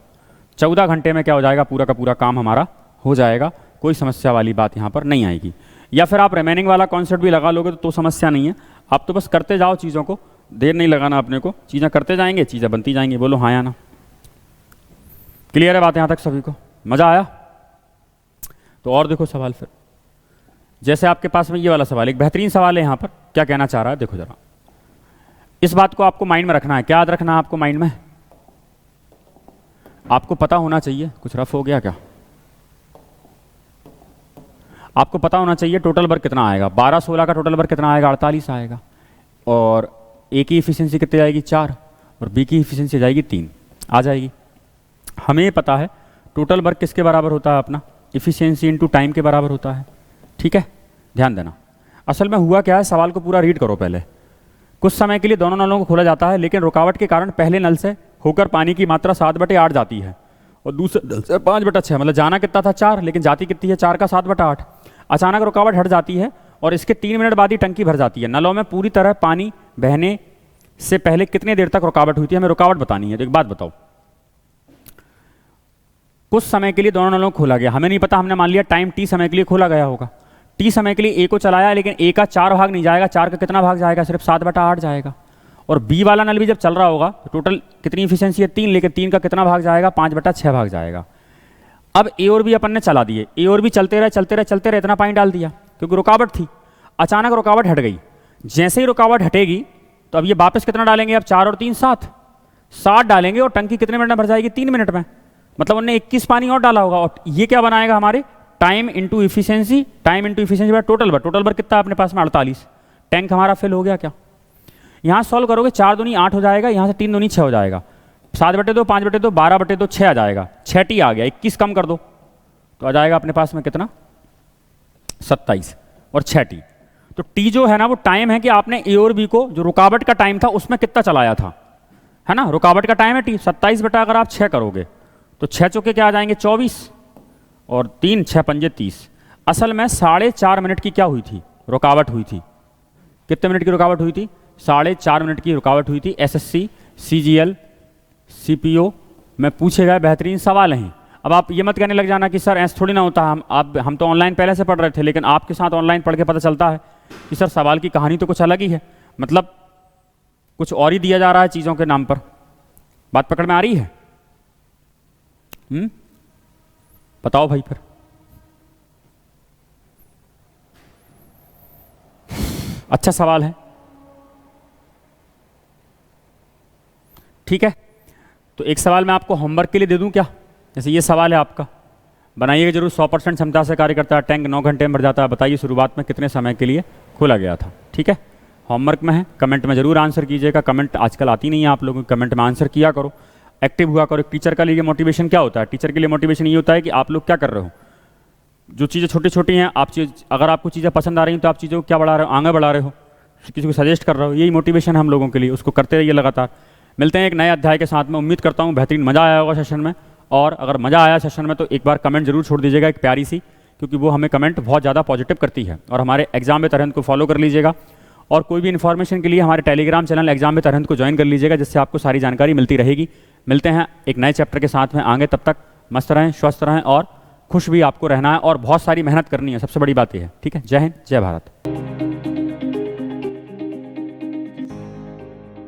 14 घंटे में क्या हो जाएगा, पूरा का पूरा काम हमारा हो जाएगा, कोई समस्या वाली बात यहाँ पर नहीं आएगी। या फिर आप रिमेनिंग वाला कॉन्सेप्ट भी लगा लोगे तो समस्या नहीं है, आप तो बस करते जाओ चीज़ों को, देर नहीं लगाना अपने को, चीज़ें करते जाएंगे, चीज़ें बनती जाएंगी, बोलो हाँ या ना। क्लियर है बात यहाँ तक सभी को, मज़ा आया। तो और देखो सवाल, फिर जैसे आपके पास में ये वाला सवाल, एक बेहतरीन सवाल है यहाँ पर, क्या कहना चाह रहा है देखो जरा, इस बात को आपको माइंड में रखना है। क्या याद रखना है आपको माइंड में, आपको पता होना चाहिए, कुछ रफ हो गया क्या, आपको पता होना चाहिए टोटल वर्क कितना आएगा, 12-16 का टोटल वर्क कितना आएगा, 48 आएगा, और A की इफिशियंसी कितनी आएगी, 4, और B की इफिशियंसी जाएगी 3 आ जाएगी। हमें पता है टोटल वर्क किसके बराबर होता है अपना, इफिशियंसी इंटू टाइम के बराबर होता है, ठीक है, ध्यान देना। असल में हुआ क्या है, सवाल को पूरा रीड करो पहले। कुछ समय के लिए दोनों नलों को खोला जाता है, लेकिन रुकावट के कारण पहले नल से होकर पानी की मात्रा 7/8 जाती है और दूसरे नल से 5/6, मतलब जाना कितना था 4, लेकिन जाती कितनी है 4 का 7/8। अचानक रुकावट हट जाती है और इसके 3 मिनट बाद ही टंकी भर जाती है। नलों में पूरी तरह पानी बहने से पहले कितने देर तक रुकावट हुई थी, हमें रुकावट बतानी है। तो एक बात बताओ, कुछ समय के लिए दोनों नलों को खोला गया, हमें नहीं पता, हमने मान लिया टाइम T समय के लिए खोला गया होगा, T समय के लिए A को चलाया, लेकिन A का 4 भाग नहीं जाएगा, 4 का कितना भाग जाएगा, सिर्फ 7/8 जाएगा। और B वाला नल भी जब चल रहा होगा तो टोटल कितनी इफिशियंसी है 3, लेकिन 3 का कितना भाग जाएगा, 5/6 भाग जाएगा। अब A और B अपन ने चला दिए, A और B चलते रहे, इतना पानी डाल दिया क्योंकि रुकावट थी। अचानक रुकावट हट गई, जैसे ही रुकावट हटेगी तो अब ये वापस कितना डालेंगे, अब 4 और 3 7 डालेंगे, और टंकी कितने मिनट में भर जाएगी, 3 मिनट में। मतलब उन्होंने 21 पानी और डाला होगा, और ये क्या बनाएगा हमारे time into efficiency, time into efficiency by total work. Total work कितना है अपने पास में 48। टैंक हमारा फिल हो गया क्या? यहाँ सॉल्व करोगे 4 दूनी 8 हो जाएगा, यहाँ से 3 दूनी 6 हो जाएगा, 7/2 5/2 12/2 6 आ जाएगा, 6t आ गया, 21 कम कर दो तो आ जाएगा अपने पास में कितना 27 और 6t। तो t जो है ना वो टाइम है कि आपने ए और बी को जो रुकावट का टाइम था उसमें कितना चलाया था, है ना, रुकावट का टाइम है t। 27 बटा अगर आप 6 करोगे तो 6 चौके क्या आ जाएंगे 24 और 3 6 पंजे 30। असल में 4.5 मिनट की क्या हुई थी रुकावट हुई थी, कितने मिनट की रुकावट हुई थी 4.5 मिनट की रुकावट हुई थी। एसएससी सीजीएल सीपीओ में पूछे गए बेहतरीन सवाल हैं। अब आप ये मत कहने लग जाना कि सर ऐसा थोड़ी ना होता, हम तो ऑनलाइन पहले से पढ़ रहे थे, लेकिन आपके साथ ऑनलाइन पढ़ के पता चलता है कि सर सवाल की कहानी तो कुछ अलग ही है, मतलब कुछ और ही दिया जा रहा है चीज़ों के नाम पर। बात पकड़ में आ रही है? बताओ भाई फिर। अच्छा सवाल है, ठीक है। तो एक सवाल मैं आपको होमवर्क के लिए दे दूं क्या? जैसे ये सवाल है आपका, बनाइएगा जरूर। 100% क्षमता से कार्य करता है टैंक, 9 घंटे में भर जाता है, बताइए शुरुआत में कितने समय के लिए खोला गया था, ठीक है। होमवर्क में है, कमेंट में जरूर आंसर कीजिएगा। कमेंट आजकल आती नहीं है आप लोगों को, कमेंट में आंसर किया करो, एक्टिव हुआ करो। टीचर का लिए मोटिवेशन क्या होता है? टीचर के लिए मोटिवेशन ये होता है कि आप लोग क्या कर रहे हो, जो चीज़ें छोटी छोटी हैं आप अगर आपको चीज़ें पसंद आ रही हैं तो आप चीज़ों को क्या बढ़ा रहे हो, आगे बढ़ा रहे हो, किसी को सजेस्ट कर रहे हो, यही मोटिवेशन है हम लोगों के लिए। उसको करते रहिए लगातार। मिलते हैं एक नए अध्याय के साथ में। उम्मीद करता हूँ बेहतरीन मज़ा आया होगा सेशन में, और अगर मज़ा आया सेशन में तो एक बार कमेंट जरूर छोड़ दीजिएगा एक प्यारी सी, क्योंकि वो हमें कमेंट बहुत ज़्यादा पॉजिटिव करती है। और हमारे एग्जाम विद अरहंत को फॉलो कर लीजिएगा, और कोई भी इन्फॉर्मेशन के लिए हमारे Telegram channel exam with Arhant को ज्वाइन कर लीजिएगा, जिससे आपको सारी जानकारी मिलती रहेगी। मिलते हैं एक नए चैप्टर के साथ में आगे, तब तक मस्त रहें, स्वस्थ रहें, और खुश भी आपको रहना है, और बहुत सारी मेहनत करनी है, सबसे बड़ी बात यह है, ठीक है। जय हिंद, जय भारत।